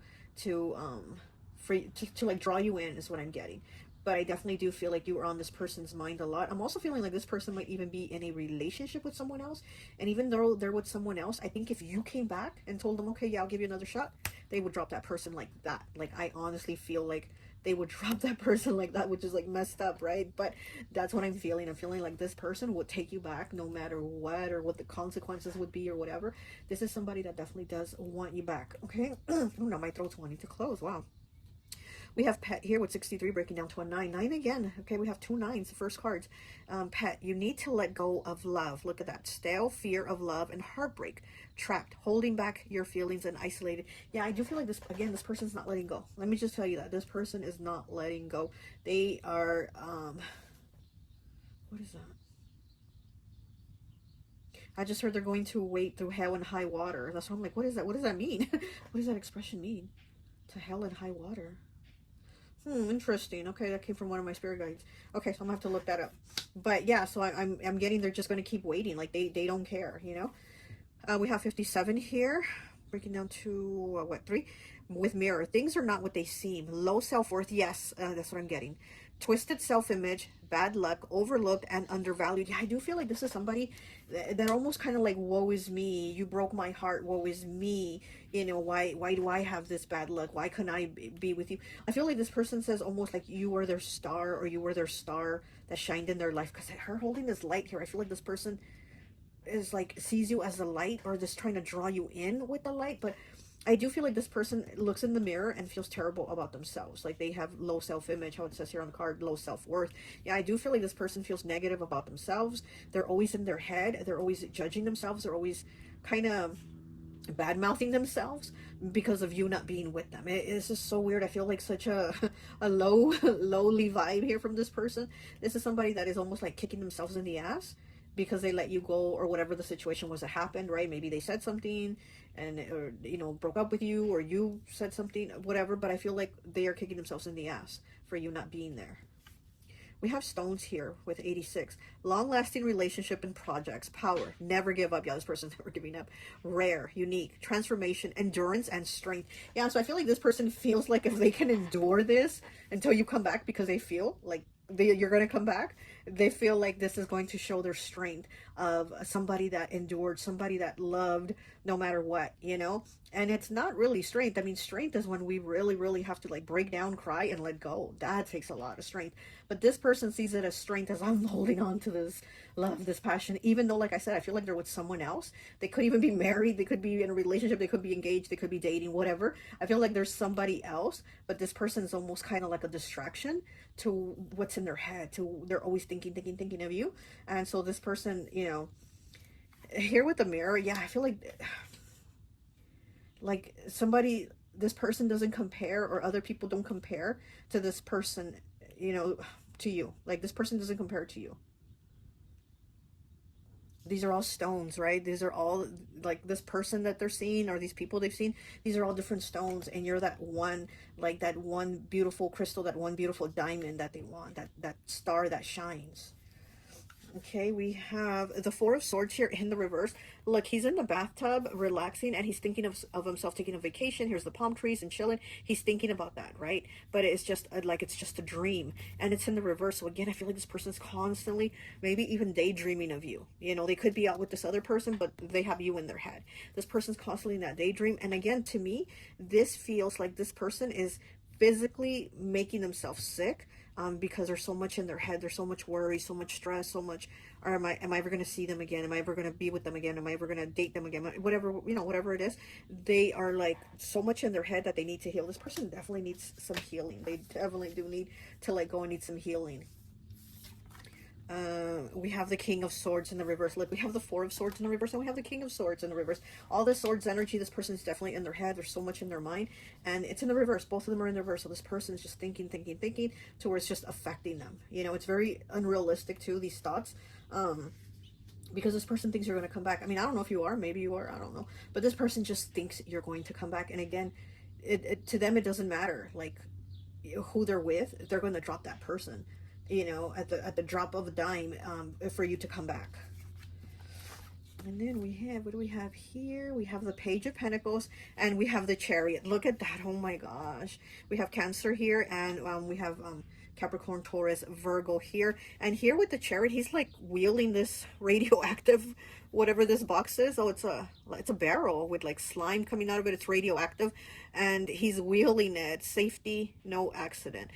like draw you in, is what I'm getting. But I definitely do feel like you are on this person's mind a lot. I'm also feeling like this person might even be in a relationship with someone else. And even though they're with someone else, I think if you came back and told them, okay, yeah, I'll give you another shot, they would drop that person like that. Like, I honestly feel like they would drop that person like that, which is like messed up, right? But that's what I'm feeling. I'm feeling like this person would take you back no matter what, or what the consequences would be or whatever. This is somebody that definitely does want you back, okay? Oh, no, my throat's wanting to close. Wow. We have Pet here with 63 breaking down to a 9. 9 again. Okay, we have 2 9s, the first cards. Pet, you need to let go of love. Look at that. Stale fear of love and heartbreak. Trapped, holding back your feelings and isolated. Yeah, I do feel like this, again, this person's not letting go. Let me just tell you that. This person is not letting go. They are, what is that? I just heard they're going to wait through hell and high water. That's why I'm like, what is that? What does that mean? What does that expression mean? To hell and high water. Interesting. Okay, that came from one of my spirit guides. Okay, so I'm gonna have to look that up. But yeah, so I'm getting they're just gonna keep waiting. Like they don't care, you know. We have 57 here, breaking down to what, 3 with mirror. Things are not what they seem. Low self-worth. Yes, that's what I'm getting. Twisted self-image, bad luck, overlooked, and undervalued. Yeah, I do feel like this is somebody that almost kind of like, woe is me, you broke my heart, woe is me, you know, why do I have this bad luck, why couldn't I be with you? I feel like this person says almost like you were their star, or you were their star that shined in their life. Because her holding this light here, I feel like this person is like sees you as the light, or just trying to draw you in with the light. But I do feel like this person looks in the mirror and feels terrible about themselves. Like they have low self-image, how it says here on the card, low self-worth. Yeah, I do feel like this person feels negative about themselves. They're always in their head. They're always judging themselves. They're always kind of bad-mouthing themselves because of you not being with them. It's just so weird. I feel like such a lowly vibe here from this person. This is somebody that is almost like kicking themselves in the ass because they let you go, or whatever the situation was that happened, right? Maybe they said something and, or, you know, broke up with you, or you said something, whatever. But I feel like they are kicking themselves in the ass for you not being there. We have stones here with 86. Long-lasting relationship and projects. Power. Never give up. Yeah, this person's never giving up. Rare. Unique. Transformation. Endurance and strength. Yeah, so I feel like this person feels like if they can endure this until you come back, because they feel like you're going to come back, they feel like this is going to show their strength of somebody that endured, somebody that loved no matter what, you know. And it's not really strength. I mean, strength is when we really have to like break down, cry, and let go. That takes a lot of strength. But this person sees it as strength, as I'm holding on to this love, this passion, even though, like I said, I feel like they're with someone else. They could even be married, they could be in a relationship, they could be engaged, they could be dating, whatever. I feel like there's somebody else, but this person is almost kind of like a distraction to what's in their head, to they're always thinking of you. And so this person, you know, here with the mirror, yeah, I feel like somebody, this person doesn't compare, or other people don't compare to this person, you know, to you. Like this person doesn't compare to you. These are all stones, right? These are all, like, this person that they're seeing, or these people they've seen, these are all different stones, and you're that one, like that one beautiful crystal, that one beautiful diamond that they want, that star that shines. Okay, we have the Four of Swords here in the reverse. Look, he's in the bathtub relaxing, and he's thinking of himself taking a vacation. Here's the palm trees and chilling. He's thinking about that, right? But it's just like, it's just a dream, and it's in the reverse. So again, I feel like this person's constantly, maybe even daydreaming of you. You know, they could be out with this other person, but they have you in their head. This person's constantly in that daydream. And again, to me, this feels like this person is physically making themselves sick, because there's so much in their head, there's so much worry, so much stress, so much, or am I ever going to see them again? Am I ever going to be with them again? Am I ever going to date them again? Whatever, you know, whatever it is, they are like so much in their head that they need to heal. This person definitely needs some healing. They definitely do need to let go and need some healing. We have the King of Swords in the reverse. Look, we have the Four of Swords in the reverse, and we have the King of Swords in the reverse. All the swords energy, this person's definitely in their head. There's so much in their mind, and it's in the reverse. Both of them are in the reverse. So this person is just thinking to where it's just affecting them. You know, it's very unrealistic too, these thoughts. Because this person thinks you're going to come back. I mean, I don't know if you are, maybe you are, I don't know. But this person just thinks you're going to come back. And again, to them, it doesn't matter like who they're with. They're going to drop that person, you know, at the drop of a dime, for you to come back. And then we have, what do we have here? We have the Page of Pentacles, and we have the Chariot. Look at that. Oh my gosh. We have Cancer here, and we have Capricorn, Taurus, Virgo here. And here with the Chariot, he's like wielding this radioactive, whatever this box is. Oh, it's a barrel with like slime coming out of it. It's radioactive, and he's wielding it. Safety, no accident.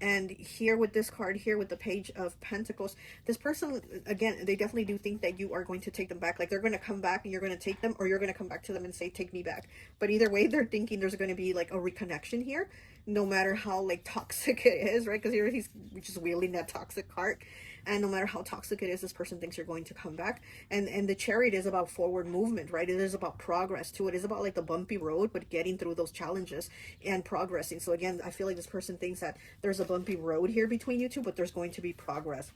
And here with this card here with the Page of Pentacles, this person, again, they definitely do think that you are going to take them back. Like they're going to come back and you're going to take them, or you're going to come back to them and say, take me back. But either way, they're thinking there's going to be like a reconnection here, no matter how like toxic it is, right? Because here he's just wielding that toxic card. And no matter how toxic it is, this person thinks you're going to come back. And the Chariot is about forward movement, right? It is about progress too. It is about like the bumpy road, but getting through those challenges and progressing. So again, I feel like this person thinks that there's a bumpy road here between you two, but there's going to be progress.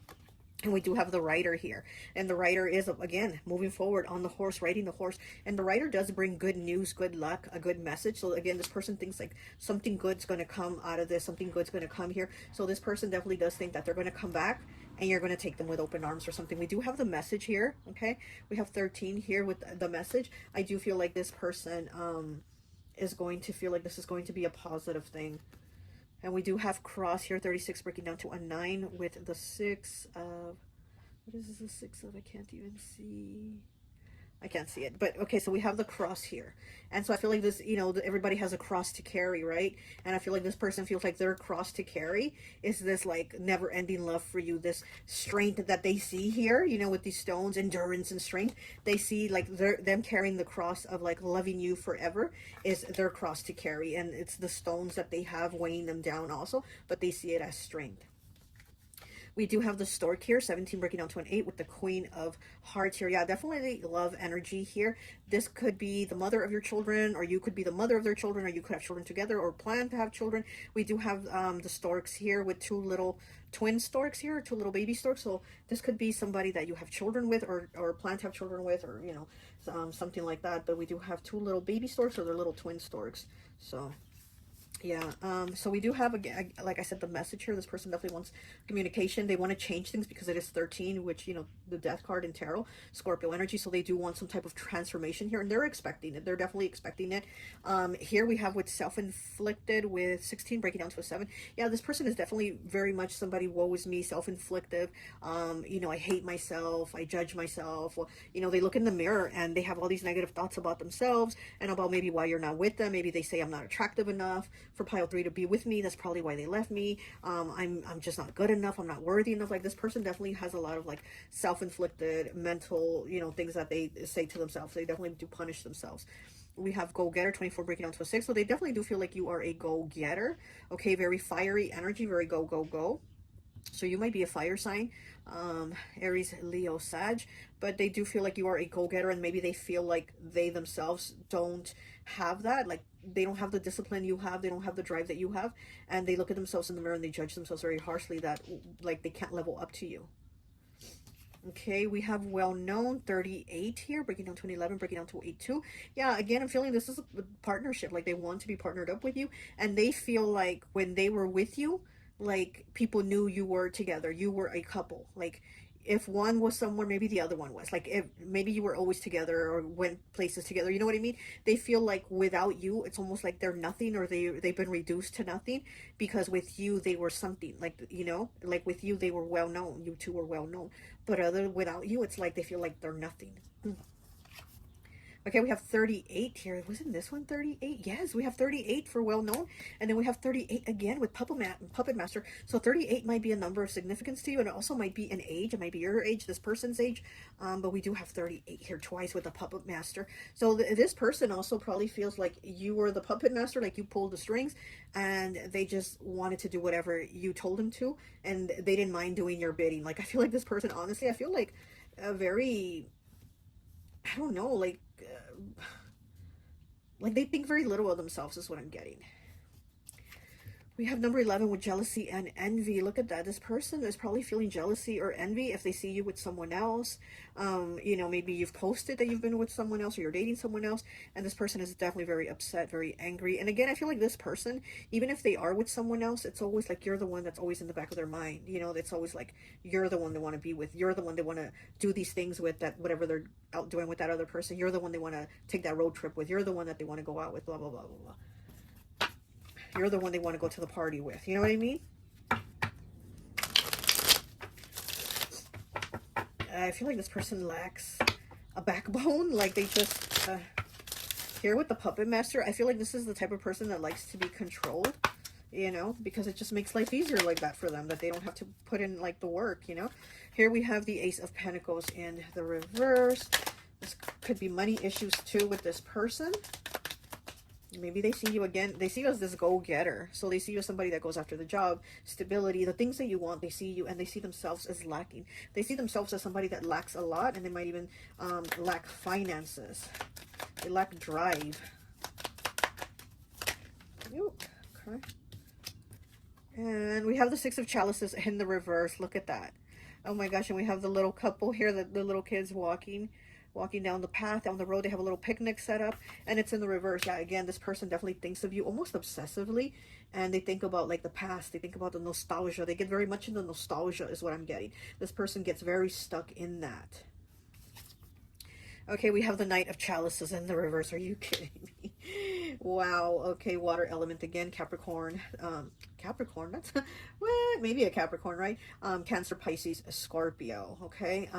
And we do have the Rider here, and the Rider is, again, moving forward on the horse, riding the horse. And the Rider does bring good news, good luck, a good message. So again, this person thinks like something good's going to come out of this, something good's going to come here. So this person definitely does think that they're going to come back, and you're going to take them with open arms or something. We do have the message here, okay? We have 13 here with the message. I do feel like this person is going to feel like this is going to be a positive thing. And we do have cross here, 36 breaking down to a 9 with the 6 of, what is this, the 6 of? I can't even see. I can't see it, but okay, so we have the cross here. And so I feel like this, you know, everybody has a cross to carry, right? And I feel like this person feels like their cross to carry is this like never ending love for you, this strength that they see here, you know, with these stones, endurance and strength. They see like them carrying the cross of like loving you forever is their cross to carry. And it's the stones that they have weighing them down also, but they see it as strength. We do have the Stork here, 17 breaking down to an 8 with the Queen of Hearts here. Yeah, definitely love energy here. This could be the mother of your children, or you could be the mother of their children, or you could have children together or plan to have children. We do have the storks here with two little twin storks here, two little baby storks. So this could be somebody that you have children with, or plan to have children with, or, you know, something like that. But we do have two little baby storks, or they're little twin storks. So Yeah, so we do have, again, like I said, the message here. This person definitely wants communication. They want to change things because it is 13, which, you know, the death card in tarot, Scorpio energy. So they do want some type of transformation here, and they're expecting it. They're definitely expecting it. Here we have with self-inflicted with 16 breaking down to a 7. Yeah, this person is definitely very much somebody, woe is me, self-inflictive. You know, I hate myself. I judge myself. Well, you know, they look in the mirror and they have all these negative thoughts about themselves and about maybe why you're not with them. Maybe they say, I'm not attractive enough for pile 3 to be with me. That's probably why they left me. I'm just not good enough. I'm not worthy enough. Like, this person definitely has a lot of like self-inflicted mental, you know, things that they say to themselves. They definitely do punish themselves. We have go-getter, 24 breaking down to a 6. So they definitely do feel like you are a go-getter. Okay, very fiery energy, very go, go, go. So you might be a fire sign, Aries, Leo, Sag, but they do feel like you are a go-getter, and maybe they feel like they themselves don't have that. Like, they don't have the discipline you have, they don't have the drive that you have, and they look at themselves in the mirror and they judge themselves very harshly that, like, they can't level up to you. Okay, we have well-known, 38 here, breaking down to an 11, breaking down to 8-2. Yeah, again, I'm feeling this is a partnership. Like, they want to be partnered up with you, and they feel like when they were with you, like, people knew you were together. You were a couple. Like, if one was somewhere, maybe the other one was. Like, if maybe you were always together or went places together. You know what I mean? They feel like without you, it's almost like they're nothing, or they've been reduced to nothing, because with you, they were something. Like, you know, like with you, they were well known. You two were well known. But without you, it's like they feel like they're nothing. Okay, we have 38 here. Wasn't this one 38? Yes, we have 38 for well-known. And then we have 38 again with Puppet Master. So 38 might be a number of significance to you, and it also might be an age. It might be your age, this person's age. But we do have 38 here twice with the Puppet Master. So this person also probably feels like you were the Puppet Master, like you pulled the strings, and they just wanted to do whatever you told them to, and they didn't mind doing your bidding. Like, I feel like this person, honestly, I feel like a very... I don't know, like they think very little of themselves is what I'm getting. We have number 11 with jealousy and envy. Look at that. This person is probably feeling jealousy or envy if they see you with someone else. You know, maybe you've posted that you've been with someone else, or you're dating someone else, and this person is definitely very upset, very angry. And again, I feel like this person, even if they are with someone else, it's always like you're the one that's always in the back of their mind. You know, it's always like you're the one they want to be with. You're the one they want to do these things with, that whatever they're out doing with that other person. You're the one they want to take that road trip with. You're the one that they want to go out with, blah, blah, blah, blah, blah. You're the one they want to go to the party with. You know what I mean? I feel like this person lacks a backbone. Like, they just... here with the Puppet Master, I feel like this is the type of person that likes to be controlled, you know, because it just makes life easier like that for them, that they don't have to put in, like, the work, you know. Here we have the Ace of Pentacles in the reverse. This could be money issues, too, with this person. Maybe they see you again. They see you as this go-getter. So they see you as somebody that goes after the job, stability, the things that you want. They see you and they see themselves as lacking. They see themselves as somebody that lacks a lot, and they might even lack finances. They lack drive. Okay. And we have the Six of Chalices in the reverse. Look at that. Oh my gosh. And we have the little couple here, the little kids walking down the path, down the road. They have a little picnic set up, and it's in the reverse. Yeah, again, this person definitely thinks of you almost obsessively, and they think about, like, the past. They think about the nostalgia. They get very much into nostalgia is what I'm getting. This person gets very stuck in that. Okay, we have the Knight of Chalices in the reverse. Are you kidding me? Wow. Okay, water element again. Capricorn. Capricorn, that's what? Maybe a Capricorn, right? Cancer, Pisces, Scorpio. Okay.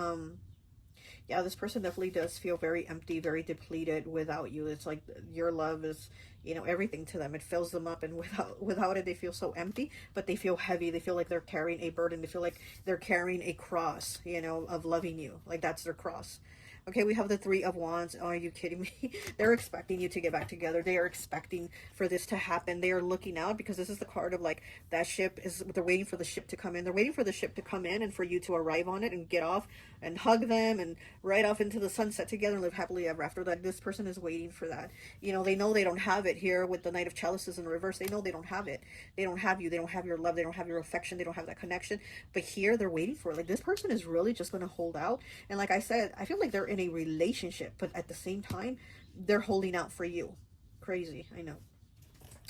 Yeah, this person definitely does feel very empty, very depleted without you. It's like your love is, you know, everything to them. It fills them up, and without it, they feel so empty, but they feel heavy. They feel like they're carrying a burden. They feel like they're carrying a cross, you know, of loving you. Like, that's their cross. Okay, we have the Three of Wands. Oh, are you kidding me? They're expecting you to get back together. They are expecting for this to happen. They are looking out, because this is the card of, like, that ship is, they're waiting for the ship to come in. They're waiting for the ship to come in and for you to arrive on it and get off and hug them and ride off into the sunset together and live happily ever after. That this person is waiting for that. You know, they know they don't have it here with the Knight of Chalices in reverse. They know they don't have it. They don't have you. They don't have your love. They don't have your affection. They don't have that connection. But here they're waiting for it. Like, this person is really just going to hold out. And like I said, I feel like they're in a relationship, but at the same time, they're holding out for you. Crazy, I know.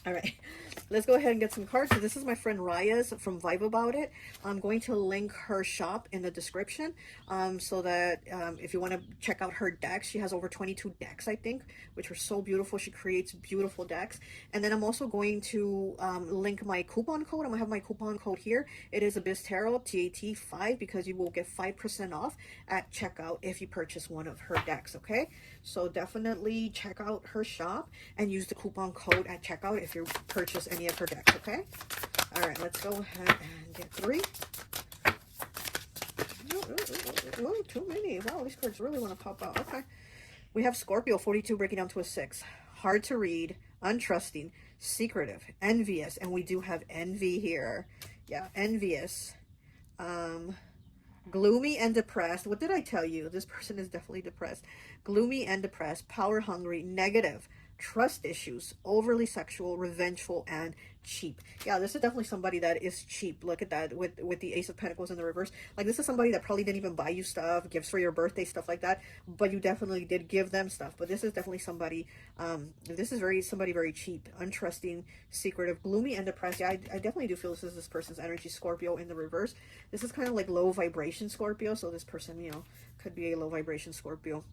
All right, let's go ahead and get some cards. So this is my friend Raya's from Vibe About It. I'm going to link her shop in the description, so that if you want to check out her decks, she has over 22 decks, I think, which are so beautiful. She creates beautiful decks. And then I'm also going to link my coupon code. I'm going to have my coupon code here. It is Abyss Tarot T.A.T 5, because you will get 5% off at checkout if you purchase one of her decks, okay? So definitely check out her shop and use the coupon code at checkout if you purchase any of her decks, okay? All right, let's go ahead and get 3. Oh, too many. Wow, these cards really want to pop out. Okay. We have Scorpio 42 breaking down to a 6. Hard to read, untrusting, secretive, envious, and we do have envy here. Yeah, envious. Gloomy and depressed. What did I tell you? This person is definitely depressed. Gloomy and depressed, power hungry, negative, trust issues, overly sexual, revengeful, and cheap. Yeah, this is definitely somebody that is cheap. Look at that with the Ace of Pentacles in the reverse. Like, this is somebody that probably didn't even buy you stuff, gifts for your birthday, stuff like that, but you definitely did give them stuff. But this is definitely somebody, this is somebody very cheap, untrusting, secretive, gloomy, and depressed. Yeah, I definitely do feel this is this person's energy, Scorpio in the reverse. This is kind of like low vibration Scorpio, so this person, you know, could be a low vibration Scorpio.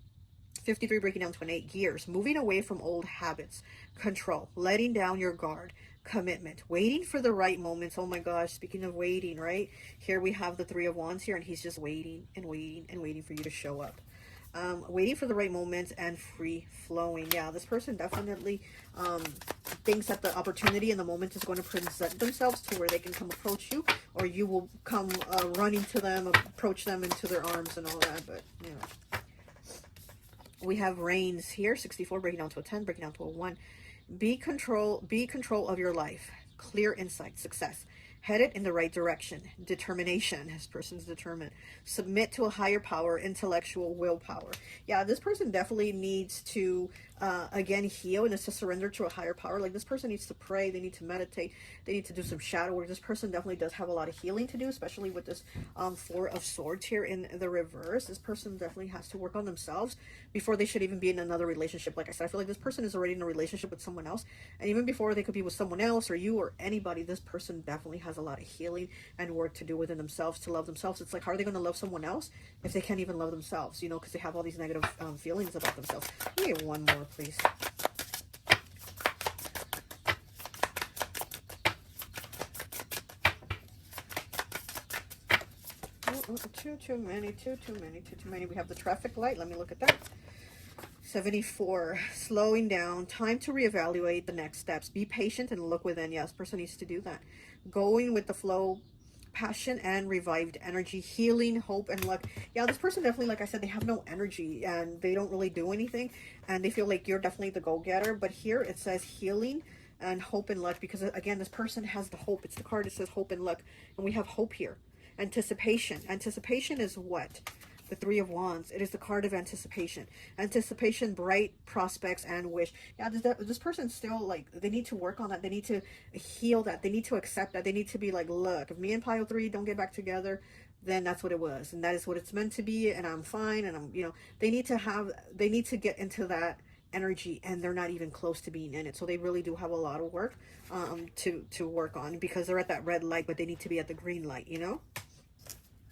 53 breaking down to an 8. Gears, moving away from old habits, control, letting down your guard, commitment, waiting for the right moments. Oh my gosh, speaking of waiting, right? Here we have the 3 of Wands here, and he's just waiting and waiting and waiting for you to show up. Waiting for the right moments and free flowing. Yeah, this person definitely thinks that the opportunity and the moment is going to present themselves to where they can come approach you, or you will come running to them, approach them into their arms and all that. But, you know. We have Reigns here, 64, breaking down to a 10, breaking down to a 1. Be control of your life. Clear insight, success. Headed in the right direction. Determination. This person's determined. Submit to a higher power. Intellectual willpower. Yeah, this person definitely needs to, again, heal and to surrender to a higher power. Like, this person needs to pray. They need to meditate. They need to do some shadow work. This person definitely does have a lot of healing to do, especially with this 4 of Swords here in the reverse. This person definitely has to work on themselves before they should even be in another relationship. Like I said, I feel like this person is already in a relationship with someone else. And even before they could be with someone else or you or anybody, this person definitely has a lot of healing and work to do within themselves to love themselves. It's like, how are they going to love someone else if they can't even love themselves, you know, because they have all these negative feelings about themselves. Give me one more, please. Too many. We have the traffic light. Let me look at that. 74, slowing down, time to reevaluate the next steps. Be patient and look within. Yes, person needs to do that. Going with the flow, passion and revived energy, healing, hope, and luck. Yeah, this person definitely, like I said, they have no energy and they don't really do anything, and they feel like you're definitely the go-getter. But here it says healing and hope and luck, because again, this person has the hope. It's the card that says hope and luck, and we have hope here. Anticipation. Anticipation is what? The 3 of Wands. It is the card of anticipation. Anticipation, bright prospects, and wish. Yeah, this person still, like, they need to work on that. They need to heal that. They need to accept that. They need to be like, look, if me and Pile 3 don't get back together, then that's what it was. And that is what it's meant to be. And I'm fine. And I'm, you know, they need to get into that energy, and they're not even close to being in it. So they really do have a lot of work to work on, because they're at that red light, but they need to be at the green light, you know?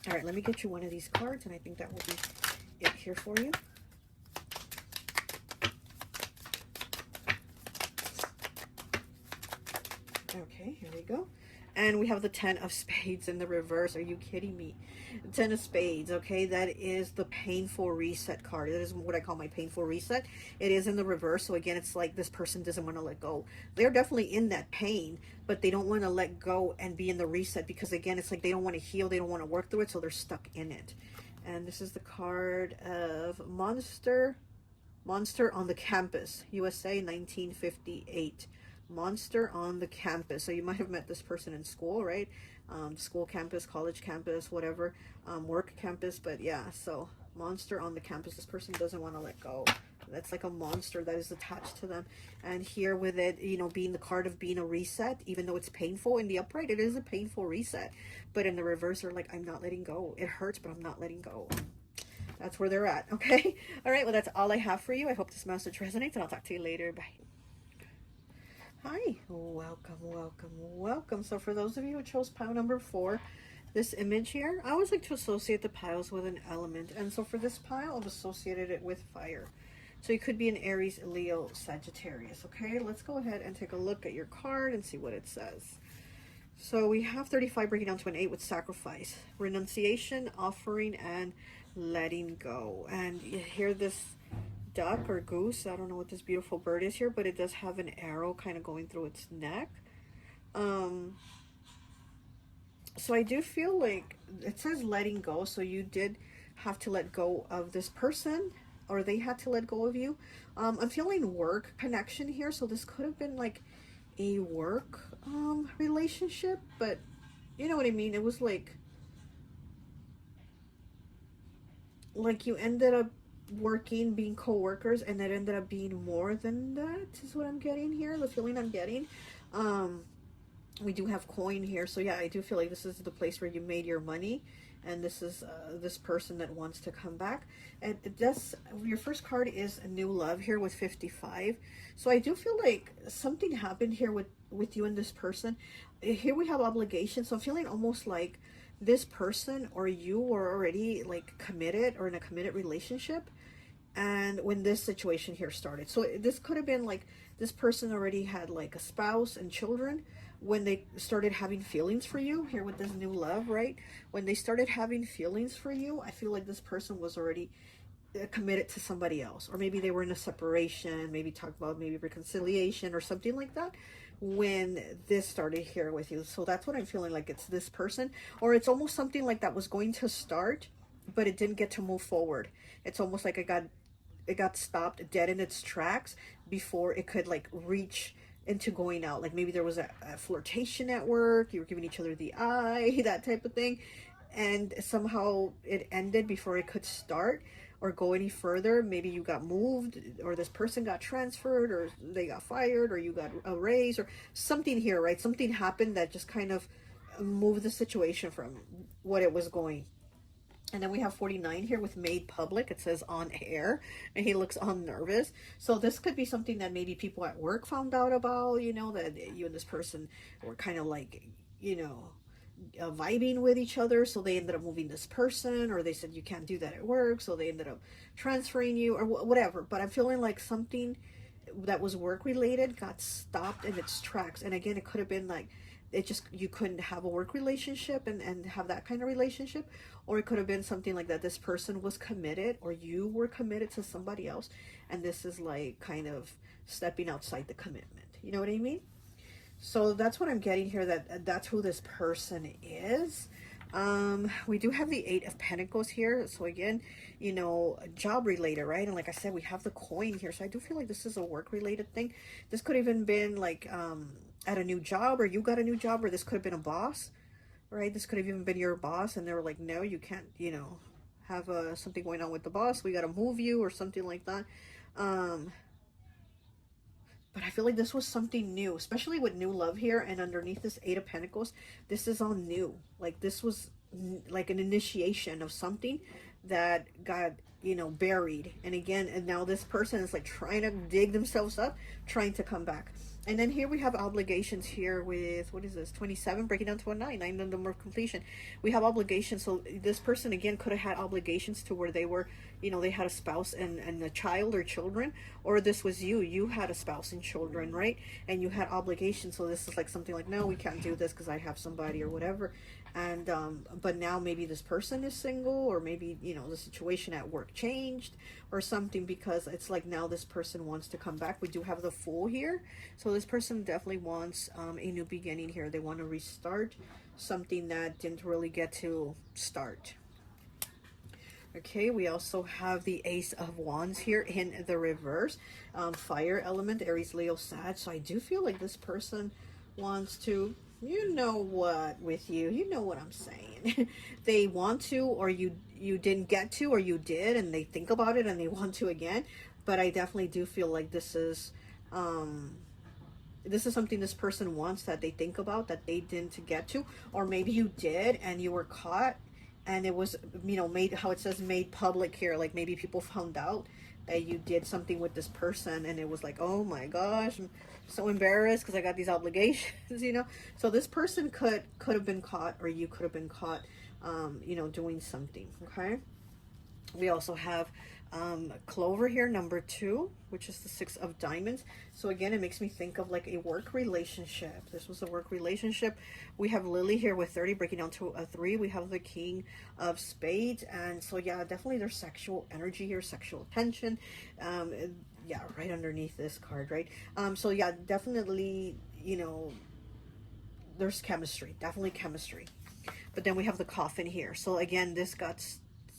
All right, let me get you one of these cards, and I think that will be it here for you. Okay, here we go. And we have the 10 of Spades in the reverse. Are you kidding me? 10 of Spades, okay? That is the painful reset card. That is what I call my painful reset. It is in the reverse. So again, it's like this person doesn't want to let go. They're definitely in that pain, but they don't want to let go and be in the reset, because again, it's like they don't want to heal. They don't want to work through it. So they're stuck in it. And this is the card of Monster on the Campus, USA, 1958. Monster on the Campus. So you might have met this person in school, right? School campus, college campus, whatever, work campus. But yeah, so monster on the campus. This person doesn't want to let go. That's like a monster that is attached to them. And here with it, you know, being the card of being a reset, even though it's painful in the upright, it is a painful reset. But in the reverse, they're like, I'm not letting go. It hurts, but I'm not letting go. That's where they're at. Okay. All right. Well, that's all I have for you. I hope this message resonates, and I'll talk to you later. Bye. Hi, welcome, welcome, welcome. So for those of you who chose pile number 4, this image here, I always like to associate the piles with an element. And so for this pile, I've associated it with fire. So you could be an Aries, Leo, Sagittarius. Okay, let's go ahead and take a look at your card and see what it says. So we have 35 breaking down to an 8 with sacrifice, renunciation, offering, and letting go. And you hear this duck or goose, I don't know what this beautiful bird is here, but it does have an arrow kind of going through its neck. So I do feel like it says letting go, so you did have to let go of this person, or they had to let go of you. I'm feeling work connection here, so this could have been like a work relationship, but you know what I mean. It was like you ended up working, being co-workers, and it ended up being more than that, is what I'm getting here, the feeling I'm getting. We do have coin here, so yeah, I do feel like this is the place where you made your money, and this is this person that wants to come back. And it does, your first card is a new love here with 55, so I do feel like something happened here with you and this person. Here we have obligation, so I'm feeling almost like this person or you were already like committed or in a committed relationship, and when this situation here started, so this could have been like this person already had like a spouse and children when they started having feelings for you here with this new love, right? When they started having feelings for you, I feel like this person was already committed to somebody else, or maybe they were in a separation, maybe talk about maybe reconciliation or something like that when this started here with you. So that's what I'm feeling like, it's this person, or it's almost something like that was going to start but it didn't get to move forward. It's almost like it got stopped dead in its tracks before it could like reach into going out. Like maybe there was a flirtation at work, you were giving each other the eye, that type of thing, and somehow it ended before it could start or go any further. Maybe you got moved, or this person got transferred, or they got fired, or you got a raise, or something here, right? Something happened that just kind of moved the situation from what it was going. And then we have 49 here with made public. It says on air, and he looks unnervous. So this could be something that maybe people at work found out about, you know, that you and this person were kind of like, you know, vibing with each other. So they ended up moving this person, or they said you can't do that at work. So they ended up transferring you or whatever. But I'm feeling like something that was work related got stopped in its tracks. And again, it could have been like, it just, you couldn't have a work relationship and have that kind of relationship, or it could have been something like that this person was committed or you were committed to somebody else, and this is like kind of stepping outside the commitment, you know what I mean? So that's what I'm getting here, that's who this person is. We do have the 8 of Pentacles here, so again, you know, job related, right? And like I said, we have the coin here, so I do feel like this is a work related thing. This could even been like at a new job, or you got a new job, or this could have been a boss, right? This could have even been your boss, and they were like, no, you can't, you know, have something going on with the boss, we got to move you, or something like that. But I feel like this was something new, especially with new love here, and underneath this 8 of Pentacles, this is all new. Like this was like an initiation of something that got, you know, buried. And again, and now this person is like trying to dig themselves up, trying to come back. And then here we have obligations here with, what is this, 27, breaking down to a 9 number of completion. We have obligations. So this person, again, could have had obligations to where they were, you know, they had a spouse and a child or children, or this was you had a spouse and children, right? And you had obligations. So this is like something like, no, we can't do this because I have somebody or whatever. And but now maybe this person is single, or maybe, you know, the situation at work changed or something, because it's like now this person wants to come back. We do have the Fool here, so this person definitely wants a new beginning here. They want to restart something that didn't really get to start. Okay, we also have the Ace of Wands here in the reverse. Fire element, Aries, Leo, Sag. So I do feel like this person wants to, you know what, with you, you know what I'm saying. They want to, or you didn't get to, or you did, and they think about it and they want to again. But I definitely do feel like this is something this person wants, that they think about, that they didn't get to, or maybe you did and you were caught, and it was, you know, made, how it says made public here, like maybe people found out that you did something with this person, and it was like, oh my gosh, I'm so embarrassed because I got these obligations, you know. So this person could have been caught, or you could have been caught, you know, doing something. Okay. We also have Clover here, number 2, which is the 6 of Diamonds. So again, it makes me think of like a work relationship. This was a work relationship. We have Lily here with 30 breaking down to a 3. We have the King of Spades. And so yeah, definitely there's sexual energy here, sexual tension. Yeah, right underneath this card, right? So yeah, definitely, you know, there's chemistry, definitely chemistry. But then we have the Coffin here. So again, this got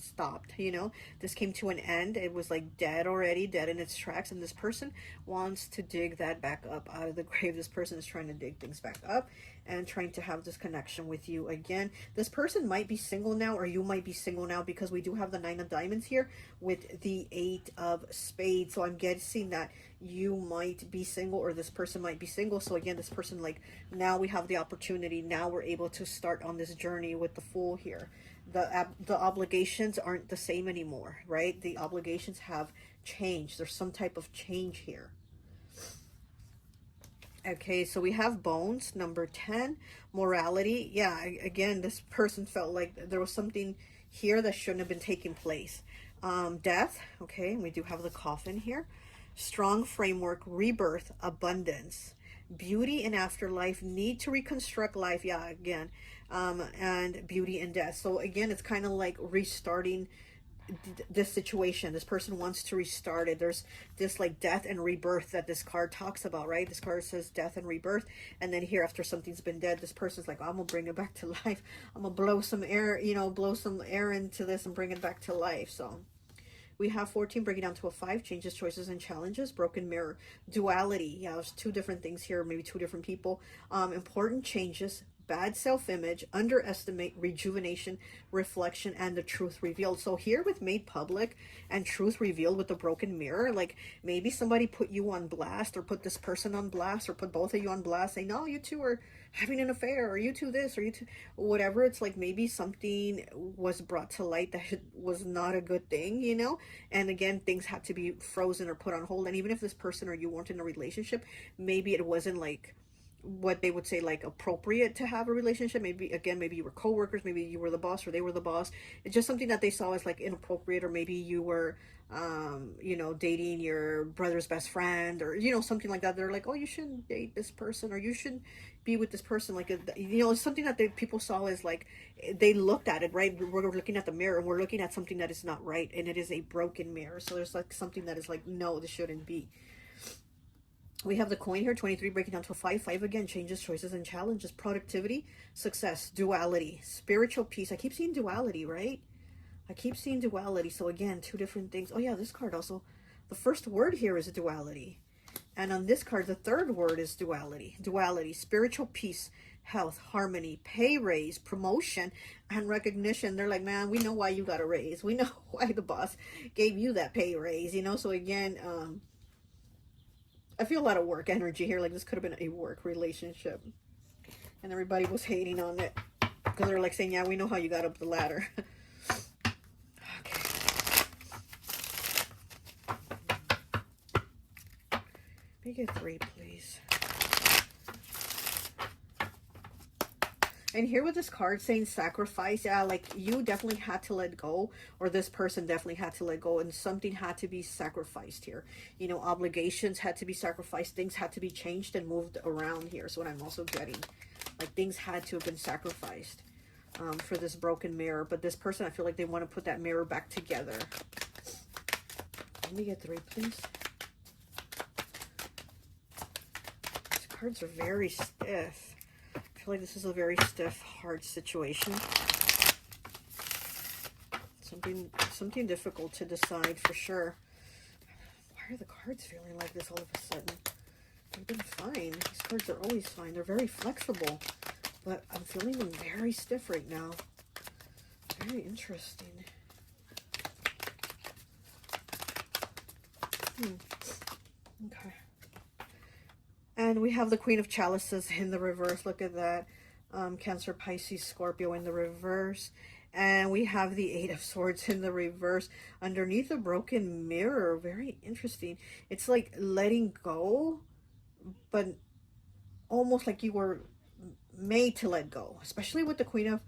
stopped, you know, this came to an end. It was like dead already, dead in its tracks, and this person wants to dig that back up out of the grave. This person is trying to dig things back up and trying to have this connection with you again. This person might be single now, or you might be single now, because we do have the 9 of Diamonds here with the 8 of Spades. So I'm guessing that you might be single, or this person might be single. So again, this person, like, now we have the opportunity, now we're able to start on this journey with the Fool here. The obligations aren't the same anymore, right? The obligations have changed. There's some type of change here. Okay, so we have Bones, number 10, Morality. Yeah, again, this person felt like there was something here that shouldn't have been taking place. Death, okay, we do have the Coffin here. Strong Framework, Rebirth, Abundance, Beauty and Afterlife, Need to Reconstruct Life, yeah, again, and Beauty and Death. So again, it's kind of like restarting this situation. This person wants to restart it. There's this like death and rebirth that this card talks about, right? This card says death and rebirth, and then here, after something's been dead, this person's like, I'm gonna bring it back to life. I'm gonna blow some air, you know, blow some air into this and bring it back to life. So we have 14 breaking down to a 5, changes, choices, and challenges. Broken Mirror, duality. Yeah, there's 2 different things here, maybe 2 different people. Important changes, bad self-image, underestimate, rejuvenation, reflection, and the truth revealed. So here with made public and truth revealed with the broken mirror, like maybe somebody put you on blast, or put this person on blast, or put both of you on blast, saying, no, you two are having an affair, or you two this, or you two whatever. It's like maybe something was brought to light that was not a good thing, you know. And again, things had to be frozen or put on hold. And even if this person or you weren't in a relationship, maybe it wasn't like what they would say like appropriate to have a relationship. Maybe again, maybe you were co-workers, maybe you were the boss, or they were the boss. It's just something that they saw as like inappropriate, or maybe you were you know, dating your brother's best friend, or you know, something like that. They're like, oh, you shouldn't date this person, or you shouldn't be with this person. Like, you know, it's something that people saw as like, they looked at it, right? We're looking at the mirror, and we're looking at something that is not right, and it is a broken mirror. So there's like something that is like, no, this shouldn't be. We have the coin here, 23 breaking down to a 5. 5 again, changes, choices, and challenges. Productivity, success, duality, spiritual peace. I keep seeing duality, right? I keep seeing duality. So again, 2 different things. Oh yeah, this card also, the first word here is duality. And on this card, the third word is duality. Duality, spiritual peace, health, harmony, pay raise, promotion, and recognition. They're like, man, we know why you got a raise. We know why the boss gave you that pay raise, you know? So again, I feel a lot of work energy here. Like, this could have been a work relationship, and everybody was hating on it because they're like saying, yeah, we know how you got up the ladder. Okay. Make it 3, please. And here with this card saying sacrifice, yeah, like you definitely had to let go, or this person definitely had to let go, and something had to be sacrificed here. You know, obligations had to be sacrificed, things had to be changed and moved around here. So what I'm also getting, like things had to have been sacrificed for this broken mirror. But this person, I feel like they want to put that mirror back together. Let me get 3, please. These cards are very stiff. I feel like this is a very stiff, hard situation. Something difficult to decide for sure. Why are the cards feeling like this all of a sudden? They've been fine. These cards are always fine. They're very flexible, but I'm feeling them very stiff right now. Very interesting. Okay. And we have the Queen of Chalices in the reverse. Look at that. Cancer, Pisces, Scorpio in the reverse. And we have the Eight of Swords in the reverse underneath a broken mirror. Very interesting. It's like letting go, but almost like you were made to let go, especially with the Queen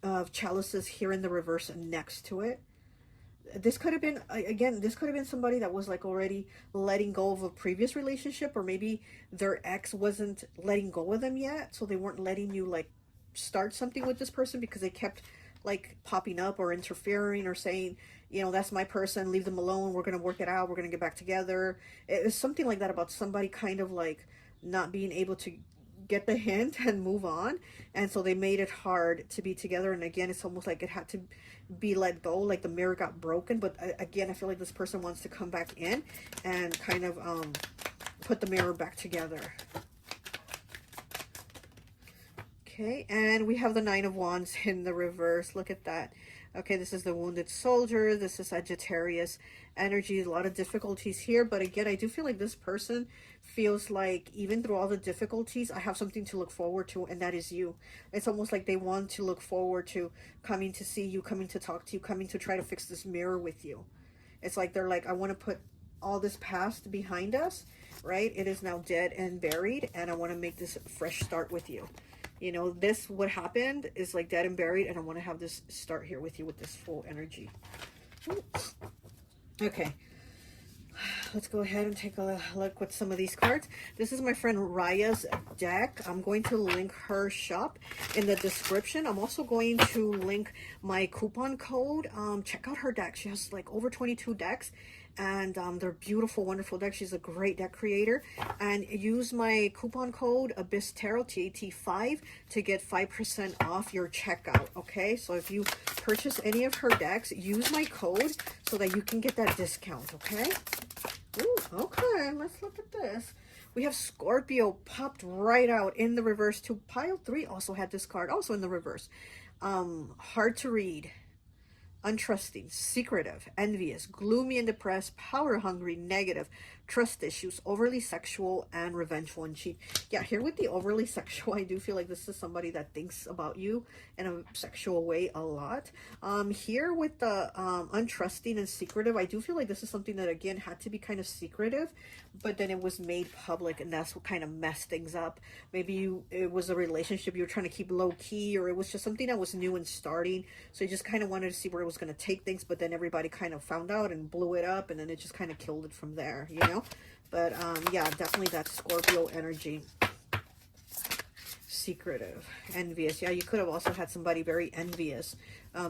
of Chalices here in the reverse next to it. This could have been, again, this could have been somebody that was like already letting go of a previous relationship, or maybe their ex wasn't letting go of them yet, so they weren't letting you like start something with this person because they kept like popping up or interfering or saying, you know, that's my person, leave them alone, we're going to work it out, we're going to get back together. It was something like that about somebody kind of like not being able to get the hint and move on, and so they made it hard to be together. And again, it's almost like it had to be let go, like the mirror got broken. But again, I feel like this person wants to come back in and kind of put the mirror back together. Okay, and we have the Nine of Wands in the reverse. Look at that. Okay, this is the Wounded Soldier. This is Sagittarius energy. A lot of difficulties here. But again, I do feel like this person feels like even through all the difficulties, I have something to look forward to, and that is you. It's almost like they want to look forward to coming to see you, coming to talk to you, coming to try to fix this mirror with you. It's like they're like, I want to put all this past behind us, right? It is now dead and buried, and I want to make this fresh start with you. You know, this, what happened is like dead and buried, and I want to have this start here with you with this full energy. Okay, let's go ahead and take a look with some of these cards. This is my friend Raya's deck. I'm going to link her shop in the description. I'm also going to link my coupon code. Check out her deck. She has like over 22 decks, and they're beautiful, wonderful decks. She's a great deck creator. And use my coupon code Abyss Tarot T.A.T 5 to get 5% off your checkout. Okay, so if you purchase any of her decks, use my code so that you can get that discount. Okay. Ooh, okay, let's look at this. We have Scorpio popped right out in the reverse too. Pile 3 also had this card, also in the reverse. Hard to read, untrusting, secretive, envious, gloomy and depressed, power hungry, negative, trust issues, overly sexual, and revengeful and cheat. Yeah, here with the overly sexual, I do feel like this is somebody that thinks about you in a sexual way a lot. Here with the untrusting and secretive, I do feel like this is something that again had to be kind of secretive, but then it was made public, and that's what kind of messed things up. Maybe it was a relationship you were trying to keep low key, or it was just something that was new and starting, so you just kind of wanted to see where it was going to take things, but then everybody kind of found out and blew it up, and then it just kind of killed it from there, you know. But yeah, definitely that Scorpio energy. Secretive, envious. Yeah, you could have also had somebody very envious,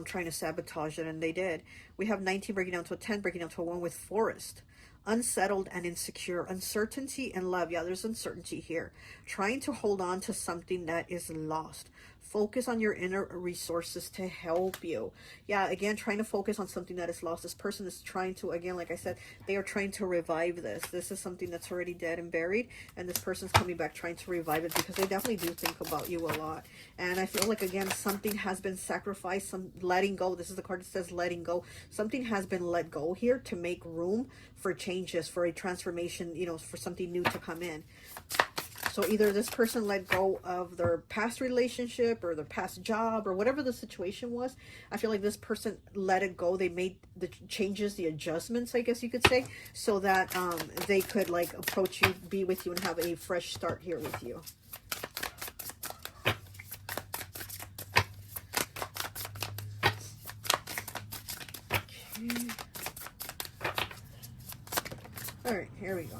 trying to sabotage it, and they did. We have 19 breaking down to a 10, breaking down to a 1 with Forest. Unsettled and insecure, uncertainty and love. Yeah, there's uncertainty here. Trying to hold on to something that is lost. Focus on your inner resources to help you. Yeah, again, trying to focus on something that is lost. This person is trying to, again, like I said, they are trying to revive this. This is something that's already dead and buried, and this person's coming back trying to revive it because they definitely do think about you a lot. And I feel like, again, something has been sacrificed, some letting go. This is the card that says letting go. Something has been let go here to make room for changes, for a transformation, you know, for something new to come in. So either this person let go of their past relationship or their past job or whatever the situation was. I feel like this person let it go. They made the changes, the adjustments, I guess you could say, so that they could like approach you, be with you, and have a fresh start here with you. Okay. All right, here we go.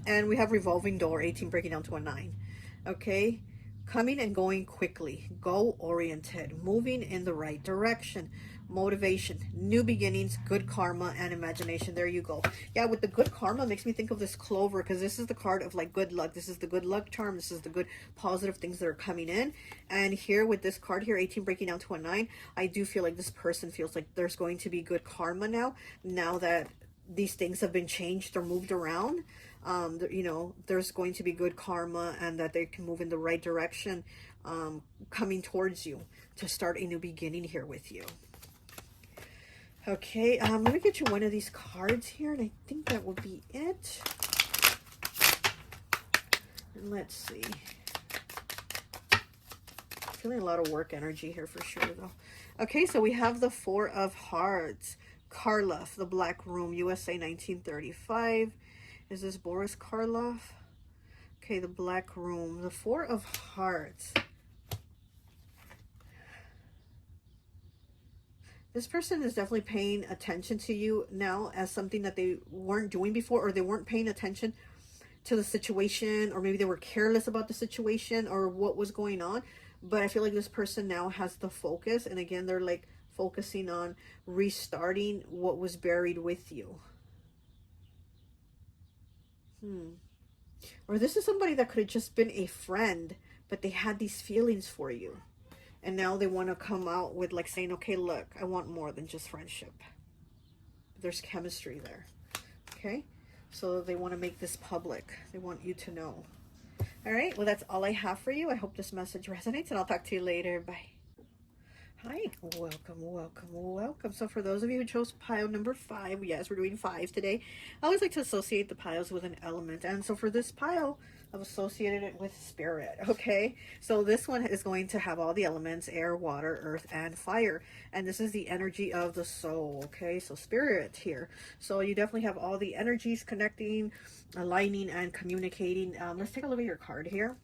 And we have revolving door, 18 breaking down to a 9. Okay, coming and going quickly, goal oriented, moving in the right direction, motivation, new beginnings, good karma, and imagination. There you go. Yeah, with the good karma makes me think of this clover, because this is the card of like good luck. This is the good luck charm. This is the good positive things that are coming in. And here with this card here, 18 breaking down to a 9, I do feel like this person feels like there's going to be good karma now that these things have been changed or moved around. You know, there's going to be good karma, and that they can move in the right direction, coming towards you to start a new beginning here with you. Okay, let me get you one of these cards here, and I think that would be it. And let's see. Feeling a lot of work energy here for sure, though. Okay, so we have the Four of Hearts. Karloff, the Black Room, USA 1935. Is this Boris Karloff? Okay, the Black Room, the Four of Hearts. This person is definitely paying attention to you now as something that they weren't doing before, or they weren't paying attention to the situation, or maybe they were careless about the situation or what was going on. But I feel like this person now has the focus, and again, they're like focusing on restarting what was buried with you. Or this is somebody that could have just been a friend, but they had these feelings for you. And now they want to come out with like saying, okay, look, I want more than just friendship. There's chemistry there. Okay. So they want to make this public. They want you to know. All right. Well, that's all I have for you. I hope this message resonates, and I'll talk to you later. Bye. Hi, welcome, welcome, welcome. So for those of you who chose pile number 5, yes, we're doing 5 today. I always like to associate the piles with an element. And so for this pile, I've associated it with spirit, okay? So this one is going to have all the elements: air, water, earth, and fire. And this is the energy of the soul, okay? So spirit here. So you definitely have all the energies connecting, aligning, and communicating. Let's take a look at your card here.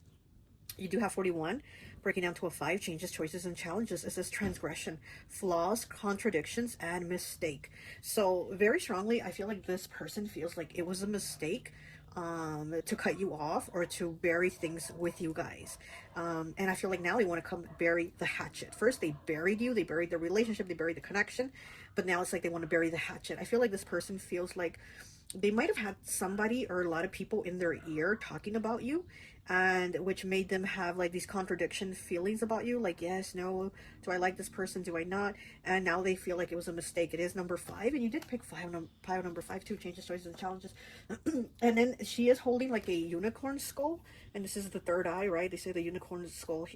You do have 41, breaking down to a 5, changes, choices, and challenges. It says transgression, flaws, contradictions, and mistake. So very strongly, I feel like this person feels like it was a mistake to cut you off or to bury things with you guys. And I feel like now they want to come bury the hatchet. First, they buried you, they buried the relationship, they buried the connection, but now it's like they want to bury the hatchet. I feel like this person feels like they might have had somebody or a lot of people in their ear talking about you, and which made them have like these contradiction feelings about you, like yes, no, do I like this person, do I not? And now they feel like it was a mistake. It is number 5, and you did pick pile number 5 too, changes, choices, and challenges. And then she is holding like a unicorn skull, and this is the third eye, right? They say the unicorn skull,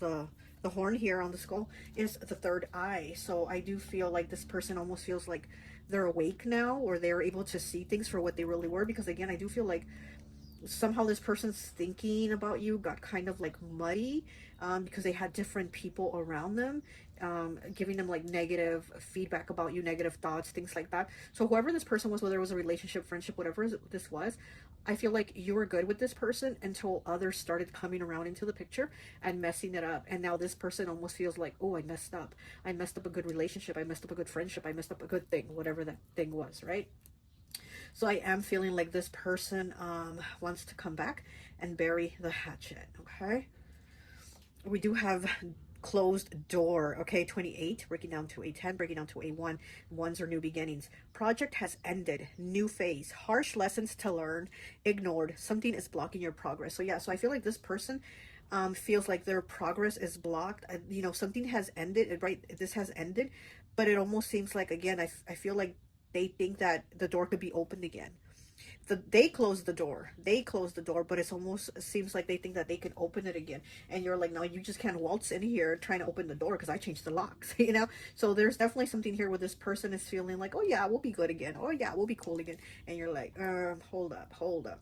the horn here on the skull is the third eye. So I do feel like this person almost feels like they're awake now, or they're able to see things for what they really were, because again, I do feel like somehow this person's thinking about you got kind of like muddy, because they had different people around them, giving them like negative feedback about you, negative thoughts, things like that. So whoever this person was, whether it was a relationship, friendship, whatever this was, I feel like you were good with this person until others started coming around into the picture and messing it up. And now this person almost feels like, oh, I messed up. I messed up a good relationship. I messed up a good friendship. I messed up a good thing, whatever that thing was, right? So I am feeling like this person wants to come back and bury the hatchet, okay? We do have closed door, okay? 28, breaking down to a 10, breaking down to a 1. Ones are new beginnings. Project has ended. New phase. Harsh lessons to learn. Ignored. Something is blocking your progress. So yeah, so I feel like this person feels like their progress is blocked. You know, something has ended, right? This has ended, but it almost seems like, again, I feel like they think that the door could be opened again. They closed the door. They closed the door, but it almost seems like they think that they can open it again. And you're like, no, you just can't waltz in here trying to open the door because I changed the locks, you know? So there's definitely something here where this person is feeling like, oh yeah, we'll be good again. Oh yeah, we'll be cool again. And you're like, hold up, hold up.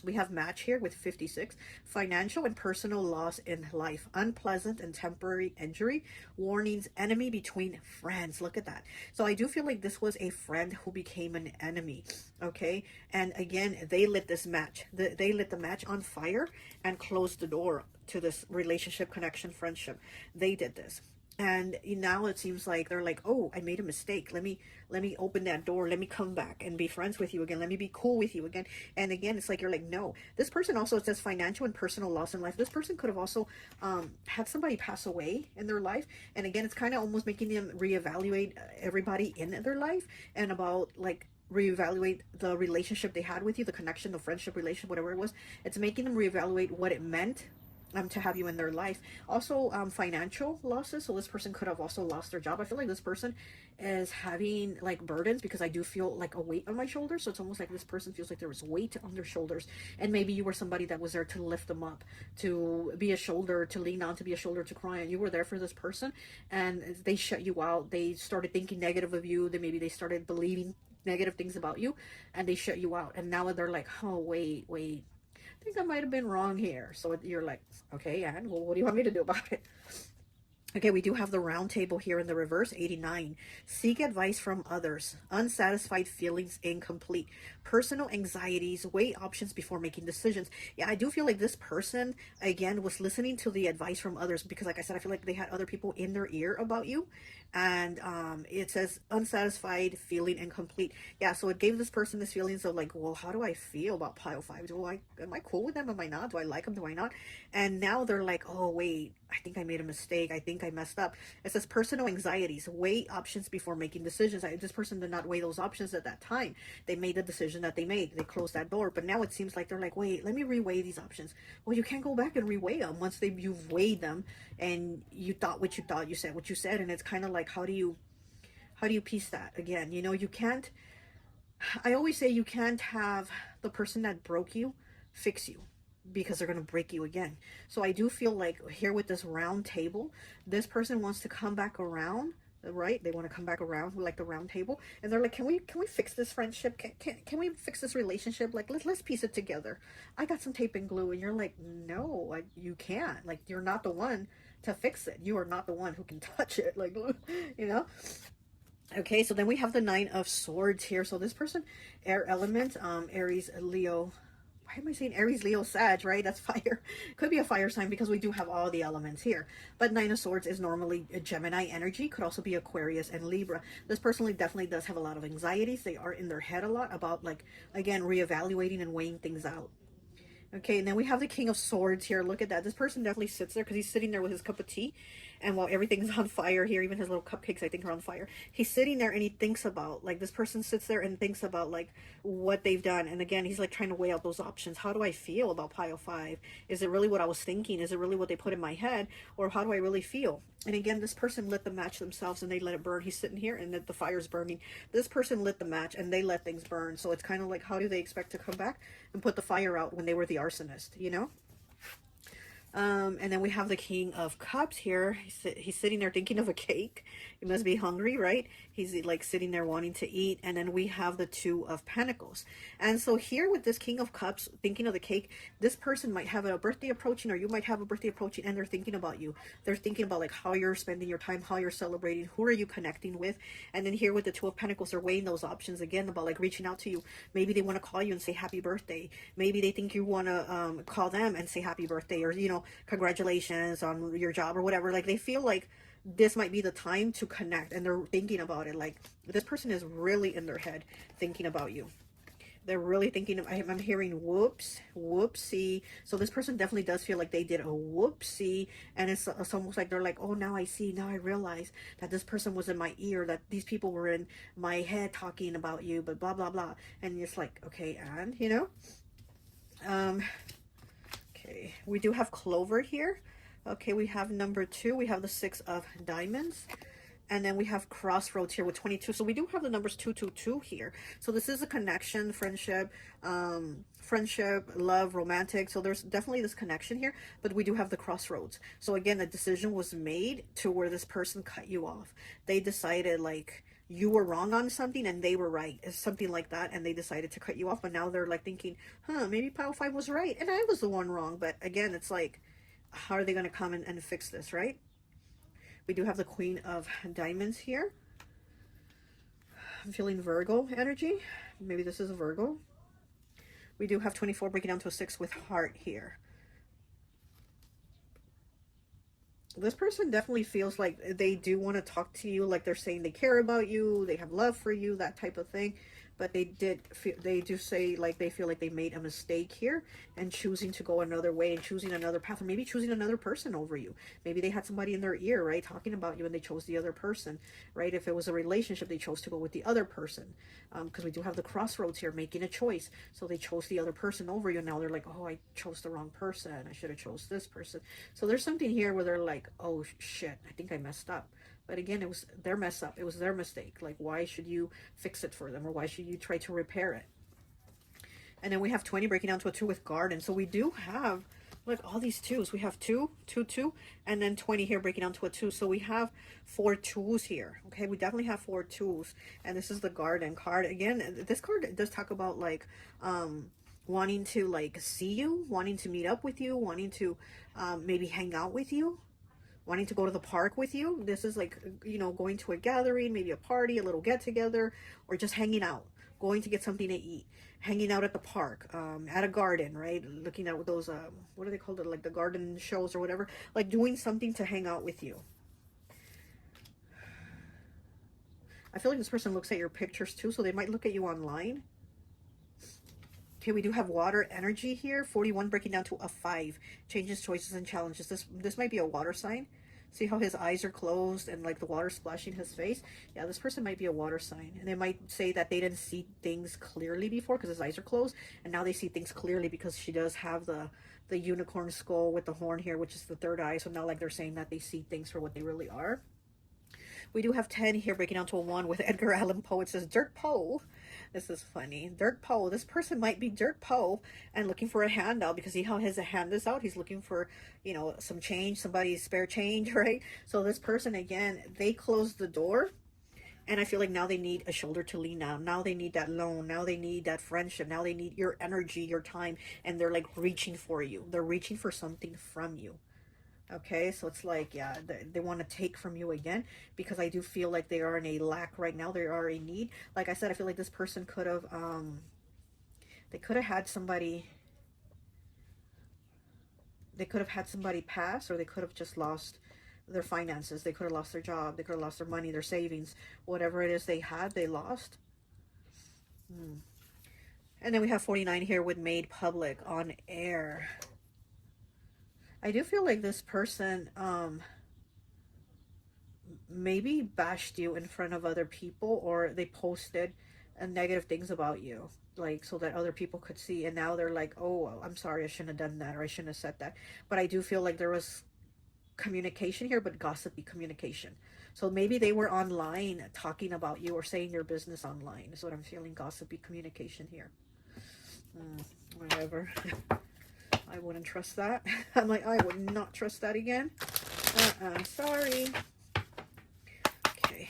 We have match here with 56. Financial and personal loss in life. Unpleasant and temporary injury. Warnings, enemy between friends. Look at that. So I do feel like this was a friend who became an enemy. Okay. And again, they lit this match. They lit the match on fire and closed the door to this relationship, connection, friendship. They did this. And now it seems like they're like, oh, I made a mistake. Let me open that door. Let me come back and be friends with you again. Let me be cool with you again. And again, it's like, you're like, no. This person also says financial and personal loss in life. This person could have also had somebody pass away in their life. And again, it's kind of almost making them reevaluate everybody in their life, and about like reevaluate the relationship they had with you, the connection, the friendship, relationship, whatever it was. It's making them reevaluate what it meant to have you in their life. Also, financial losses. So this person could have also lost their job. I feel like this person is having like burdens, because I do feel like a weight on my shoulders. So it's almost like this person feels like there was weight on their shoulders, and maybe you were somebody that was there to lift them up, to be a shoulder to lean on, to be a shoulder to cry on. You were there for this person, and they shut you out. They started thinking negative of you. Maybe they started believing negative things about you, and they shut you out. And now they're like, oh, wait, I think I might have been wrong here. So you're like, okay, and well, what do you want me to do about it? Okay, we do have the round table here in the reverse, 89. Seek advice from others. Unsatisfied feelings, incomplete. Personal anxieties, weigh options before making decisions. Yeah, I do feel like this person, again, was listening to the advice from others because, like I said, I feel like they had other people in their ear about you. And it says unsatisfied, feeling incomplete. Yeah, so it gave this person this feelings of like, well, how do I feel about pile 5? Am I cool with them? Am I not? Do I like them? Do I not? And now they're like, oh, wait, I think I made a mistake. I think I messed up. It says personal anxieties, weigh options before making decisions. This person did not weigh those options at that time. They made the decision that they made. They closed that door. But now it seems like they're like, wait, let me reweigh these options. Well, you can't go back and reweigh them once you've weighed them and you thought what you thought, you said what you said. And it's kind of like, how do you piece that again? You know, you can't, I always say you can't have the person that broke you fix you, because they're going to break you again. So I do feel like here with this round table, this person wants to come back around, right? They want to come back around like the round table, and they're like, can we fix this friendship? Can we fix this relationship? Like, let's piece it together. I got some tape and glue. And you're like, no, like, you can't. Like, you're not the one to fix it. You are not the one who can touch it. Like, you know? Okay, so then we have the 9 of Swords here. So this person, air element, Aries, Leo. Why am I saying Aries, Leo, Sag, right? That's fire. Could be a fire sign because we do have all the elements here. But 9 of Swords is normally a Gemini energy. Could also be Aquarius and Libra. This person definitely does have a lot of anxieties. They are in their head a lot about, like, again, reevaluating and weighing things out. Okay, and then we have the King of Swords here. Look at that. This person definitely sits there because he's sitting there with his cup of tea. And while everything's on fire here, even his little cupcakes, I think, are on fire. He's sitting there and he thinks about, like, this person sits there and thinks about, like, what they've done. And again, he's, like, trying to weigh out those options. How do I feel about pile 5? Is it really what I was thinking? Is it really what they put in my head? Or how do I really feel? And again, this person lit the match themselves and they let it burn. He's sitting here and the fire's burning. This person lit the match and they let things burn. So it's kind of like, how do they expect to come back and put the fire out when they were the arsonist, you know? And then we have the King of Cups here. He's sitting there thinking of a cake. He must be hungry, right? He's like sitting there wanting to eat. And then we have the 2 of Pentacles. And so here with this King of Cups, thinking of the cake, this person might have a birthday approaching, or you might have a birthday approaching, and they're thinking about you. They're thinking about like how you're spending your time, how you're celebrating, who are you connecting with. And then here with the 2 of Pentacles, they're weighing those options again about like reaching out to you. Maybe they want to call you and say happy birthday. Maybe they think you want to call them and say happy birthday, or, you know, congratulations on your job or whatever. Like, they feel like this might be the time to connect, and they're thinking about it. Like, this person is really in their head thinking about you. They're really thinking of, I'm hearing whoops, whoopsie. So this person definitely does feel like they did a whoopsie, and it's almost like they're like, oh, now I see, now I realize that this person was in my ear, that these people were in my head talking about you, but blah blah blah. And it's like, okay, and you know, okay, we do have Clover here. Okay, we have number 2. We have the 6 of Diamonds. And then we have Crossroads here with 22. So we do have the numbers 222 here. So this is a connection, friendship, love, romantic. So there's definitely this connection here. But we do have the Crossroads. So again, a decision was made to where this person cut you off. They decided like you were wrong on something and they were right. It's something like that. And they decided to cut you off. But now they're like thinking, maybe pile 5 was right. And I was the one wrong. But again, it's like, how are they going to come and fix this, right? We do have the Queen of Diamonds here. I'm feeling Virgo energy. Maybe this is a Virgo. We do have 24 breaking down to a 6 with Heart here. This person definitely feels like they do want to talk to you, like they're saying they care about you, they have love for you, that type of thing. But they do say like they feel like they made a mistake here and choosing to go another way and choosing another path, or maybe choosing another person over you. Maybe they had somebody in their ear, right, talking about you, and they chose the other person, right? If it was a relationship, they chose to go with the other person, because we do have the Crossroads here, making a choice. So they chose the other person over you, and now they're like, oh, I chose the wrong person. I should have chose this person. So there's something here where they're like, oh shit, I think I messed up. But again, it was their mess up. It was their mistake. Like, why should you fix it for them? Or why should you try to repair it? And then we have 20 breaking down to a 2 with Garden. So we do have, like, all these 2s. We have 2, 2, 2, and then 20 here breaking down to a 2. So we have 4 2s here. Okay, we definitely have 4 2s. And this is the Garden card. Again, this card does talk about, like, wanting to, like, see you, wanting to meet up with you, wanting to maybe hang out with you. wanting to go to the park with you. This is like, you know, going to a gathering, maybe a party, a little get together, or just hanging out, going to get something to eat, hanging out at the park, at a garden, right? Looking at those, what are they called? Like the garden shows or whatever, like doing something to hang out with you. I feel like this person looks at your pictures too, so they might look at you online. Okay, we do have water energy here. 41 breaking down to a 5. Changes, choices, and challenges. This might be a water sign. See how his eyes are closed and like the water splashing his face? Yeah, this person might be a water sign. And they might say that they didn't see things clearly before because his eyes are closed. And now they see things clearly because she does have the unicorn skull with the horn here, which is the third eye. So now like they're saying that they see things for what they really are. We do have 10 here breaking down to a 1 with Edgar Allan Poe. It says Dirt Poe. This is funny. Dirt Poe. This person might be Dirt Poe and looking for a handout because see how his hand is out? He's looking for, you know, some change, somebody's spare change, right? So this person, again, they closed the door. And I feel like now they need a shoulder to lean on. Now they need that loan. Now they need that friendship. Now they need your energy, your time. And they're like reaching for you. They're reaching for something from you. Okay, so it's like, yeah, they want to take from you again, because I do feel like they are in a lack right now. They are in need. Like I said, I feel like this person could have, they could have had somebody, pass, or they could have just lost their finances. They could have lost their job. They could have lost their money, their savings, whatever it is they had, they lost. And then we have 49 here with made public on air. I do feel like this person maybe bashed you in front of other people, or they posted negative things about you, like so that other people could see, and now they're like, oh, I'm sorry, I shouldn't have done that, or I shouldn't have said that. But I do feel like there was communication here, but gossipy communication. So maybe they were online talking about you or saying your business online is what I'm feeling. Gossipy communication here. Whatever. I wouldn't trust that. I'm like, I would not trust that again. Sorry. Okay.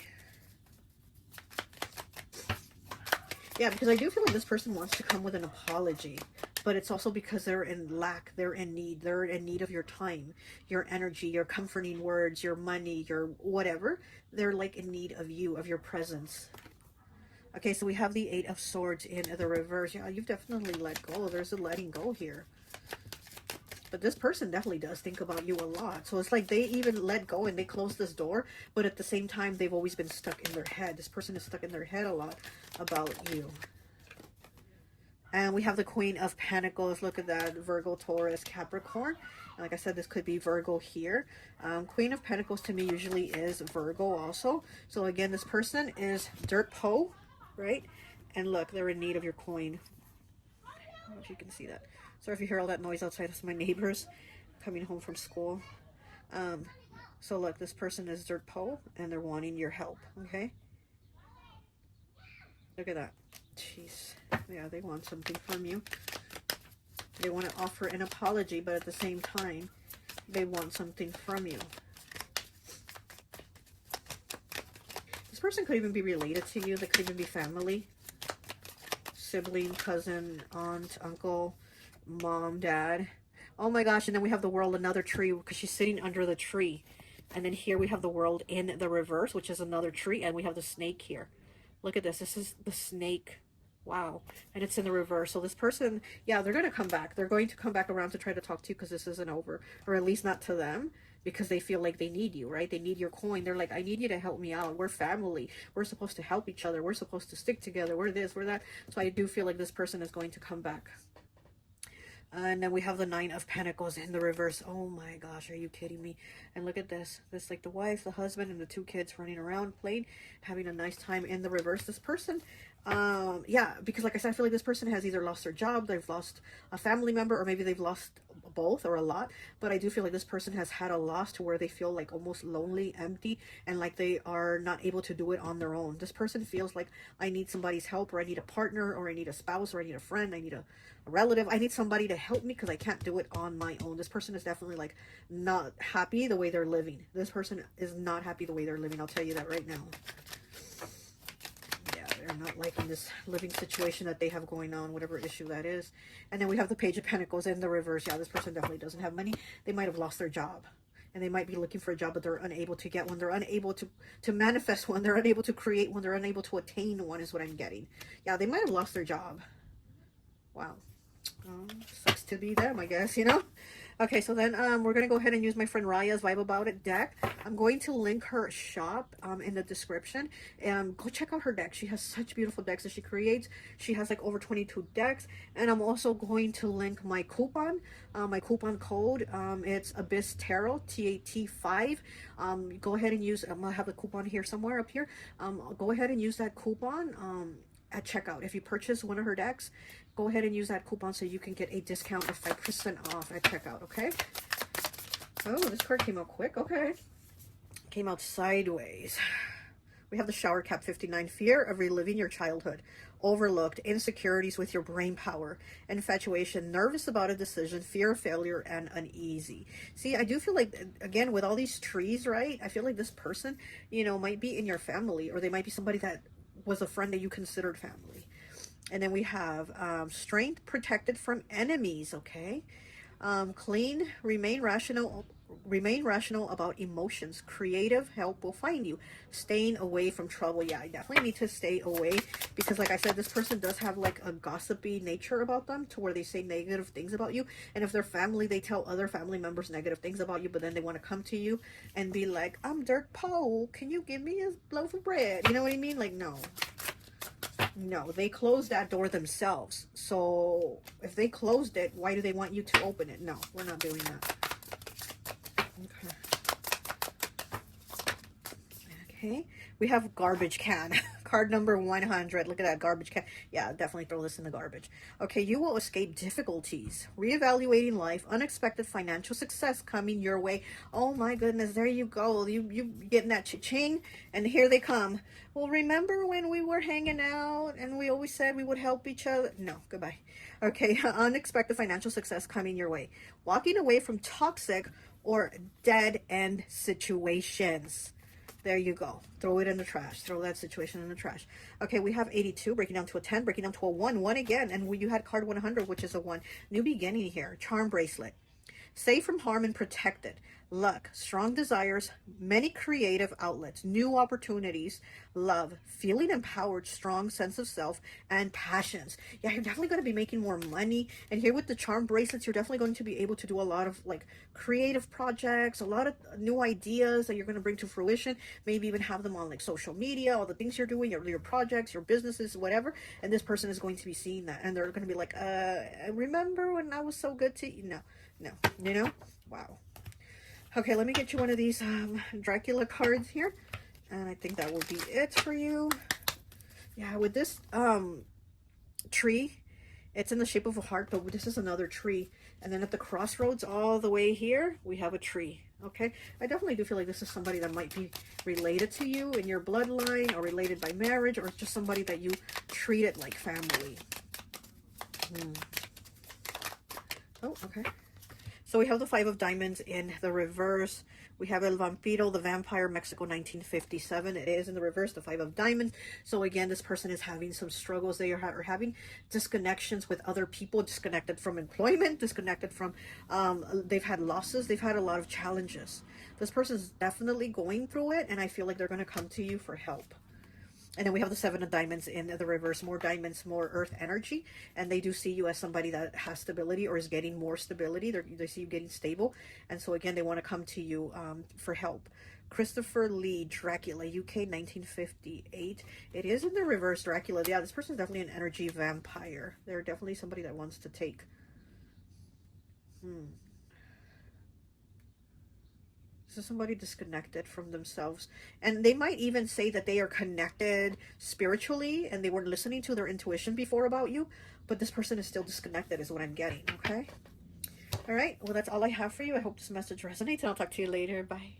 Yeah, because I do feel like this person wants to come with an apology, but it's also because they're in lack, they're in need of your time, your energy, your comforting words, your money, your whatever. They're like in need of you, of your presence. Okay, so we have the 8 of Swords in the reverse. Yeah, you've definitely let go. There's a letting go here. But this person definitely does think about you a lot. So it's like they even let go and they closed this door, but at the same time, they've always been stuck in their head. This person is stuck in their head a lot about you. And we have the Queen of Pentacles. Look at that. Virgo, Taurus, Capricorn. And like I said, this could be Virgo here. Queen of Pentacles to me usually is Virgo also. So again, this person is Dirt Poe, right? And look, they're in need of your coin. I don't know if you can see that. Sorry if you hear all that noise outside. It's my neighbors coming home from school. So look, this person is Dirt Poe and they're wanting your help, okay? Look at that. Jeez. Yeah, they want something from you. They want to offer an apology, but at the same time, they want something from you. This person could even be related to you. They could even be family. Sibling, cousin, aunt, uncle, mom, dad. Oh my gosh. And then we have the World, another tree, because she's sitting under the tree. And then here we have the World in the reverse, which is another tree. And we have the snake here. Look at this. This is the snake. Wow. And it's in the reverse. So this person, yeah, they're going to come back. They're going to come back around to try to talk to you because this isn't over. Or at least not to them, because they feel like they need you, right? They need your coin. They're like, I need you to help me out. We're family. We're supposed to help each other. We're supposed to stick together. We're this, we're that. So I do feel like this person is going to come back. And then we have the 9 of Pentacles in the reverse. Oh my gosh, are you kidding me? And look at this. This like the wife, the husband, and the 2 kids running around, playing, having a nice time in the reverse. This person, yeah, because like I said, I feel like this person has either lost their job, they've lost a family member, or maybe they've lost both or a lot. But I do feel like this person has had a loss to where they feel like almost lonely, empty, and like they are not able to do it on their own. This person feels like, I need somebody's help, or I need a partner, or I need a spouse, or I need a friend, I need a relative. I need somebody to help me because I can't do it on my own. This person is definitely like not happy the way they're living. This person is not happy the way they're living. I'll tell you that right now. Yeah, they're not liking this living situation that they have going on, whatever issue that is. And then we have the Page of Pentacles in the reverse. Yeah, this person definitely doesn't have money. They might have lost their job. and they might be looking for a job, but they're unable to get one. They're unable to manifest one. They're unable to create one. They're unable to attain one is what I'm getting. Yeah, they might have lost their job. Wow. Sucks to be them, I guess, you know? Okay, so then we're going to go ahead and use my friend Raya's Vibe About It deck. I'm going to link her shop in the description. Go check out her deck. She has such beautiful decks that she creates. She has like over 22 decks. And I'm also going to link my coupon code. It's Abyss Tarot T.A.T 5. Go ahead and use, I'm going to have the coupon here somewhere up here. Go ahead and use that coupon at checkout. If you purchase one of her decks, go ahead and use that coupon so you can get a discount of 5% off at checkout, okay? Oh, this card came out quick. Okay. Came out sideways. We have the Shower Cap 59. Fear of reliving your childhood. Overlooked. Insecurities with your brain power. Infatuation. Nervous about a decision. Fear of failure and uneasy. See, I do feel like, again, with all these trees, right? I feel like this person, you know, might be in your family, or they might be somebody that was a friend that you considered family. And then we have strength, protected from enemies, okay? Clean, remain rational about emotions. Creative help will find you. Staying away from trouble. Yeah, I definitely need to stay away, because like I said, this person does have like a gossipy nature about them, to where they say negative things about you. And if they're family, they tell other family members negative things about you, but then they want to come to you and be like, I'm Dirk Poe, can you give me a loaf of bread? You know what I mean? Like, no, they closed that door themselves. So if they closed it, why do they want you to open it? No, we're not doing that. Okay, we have garbage can. Card number 100. Look at that garbage can. Yeah, definitely throw this in the garbage. Okay, you will escape difficulties. Reevaluating life. Unexpected financial success coming your way. Oh my goodness, there you go. You getting that cha-ching, and here they come. Well, remember when we were hanging out and we always said we would help each other? No, goodbye. Okay, unexpected financial success coming your way. Walking away from toxic or dead-end situations. There you go. Throw it in the trash. Throw that situation in the trash. Okay, we have 82, breaking down to a 10, breaking down to a 1. 1 again, and you had card 100, which is a 1. New beginning here. Charm bracelet. Safe from harm and protected. Luck. Strong desires. Many creative outlets. New opportunities. Love. Feeling empowered. Strong sense of self. And passions. Yeah, you're definitely going to be making more money. And here with the charm bracelets, you're definitely going to be able to do a lot of like creative projects, a lot of new ideas that you're going to bring to fruition. Maybe even have them on like social media, all the things you're doing, your projects, your businesses, whatever. And this person is going to be seeing that. And they're going to be like, remember when I was so good to you? No, you know? Wow. Okay, let me get you one of these Dracula cards here. And I think that will be it for you. Yeah, with this tree, it's in the shape of a heart, but this is another tree. And then at the crossroads all the way here, we have a tree. Okay, I definitely do feel like this is somebody that might be related to you in your bloodline, or related by marriage, or just somebody that you treated like family. Oh, okay. So we have the 5 of diamonds in the reverse. We have El Vampiro, the vampire, Mexico 1957. It is in the reverse, the 5 of diamonds. So again, this person is having some struggles. They are having disconnections with other people, disconnected from employment, disconnected from, they've had losses. They've had a lot of challenges. This person is definitely going through it, and I feel like they're going to come to you for help. And then we have the 7 of diamonds in the reverse. More diamonds, more earth energy. And they do see you as somebody that has stability, or is getting more stability. They see you getting stable. And so again, they want to come to you for help. Christopher Lee, Dracula, UK 1958. It is in the reverse, Dracula. Yeah, this person is definitely an energy vampire. They're definitely somebody that wants to take. This is somebody disconnected from themselves, and they might even say that they are connected spiritually and they were listening to their intuition before about you, but this person is still disconnected is what I'm getting. Okay, all right, well, that's all I have for you. I hope this message resonates, and I'll talk to you later. Bye.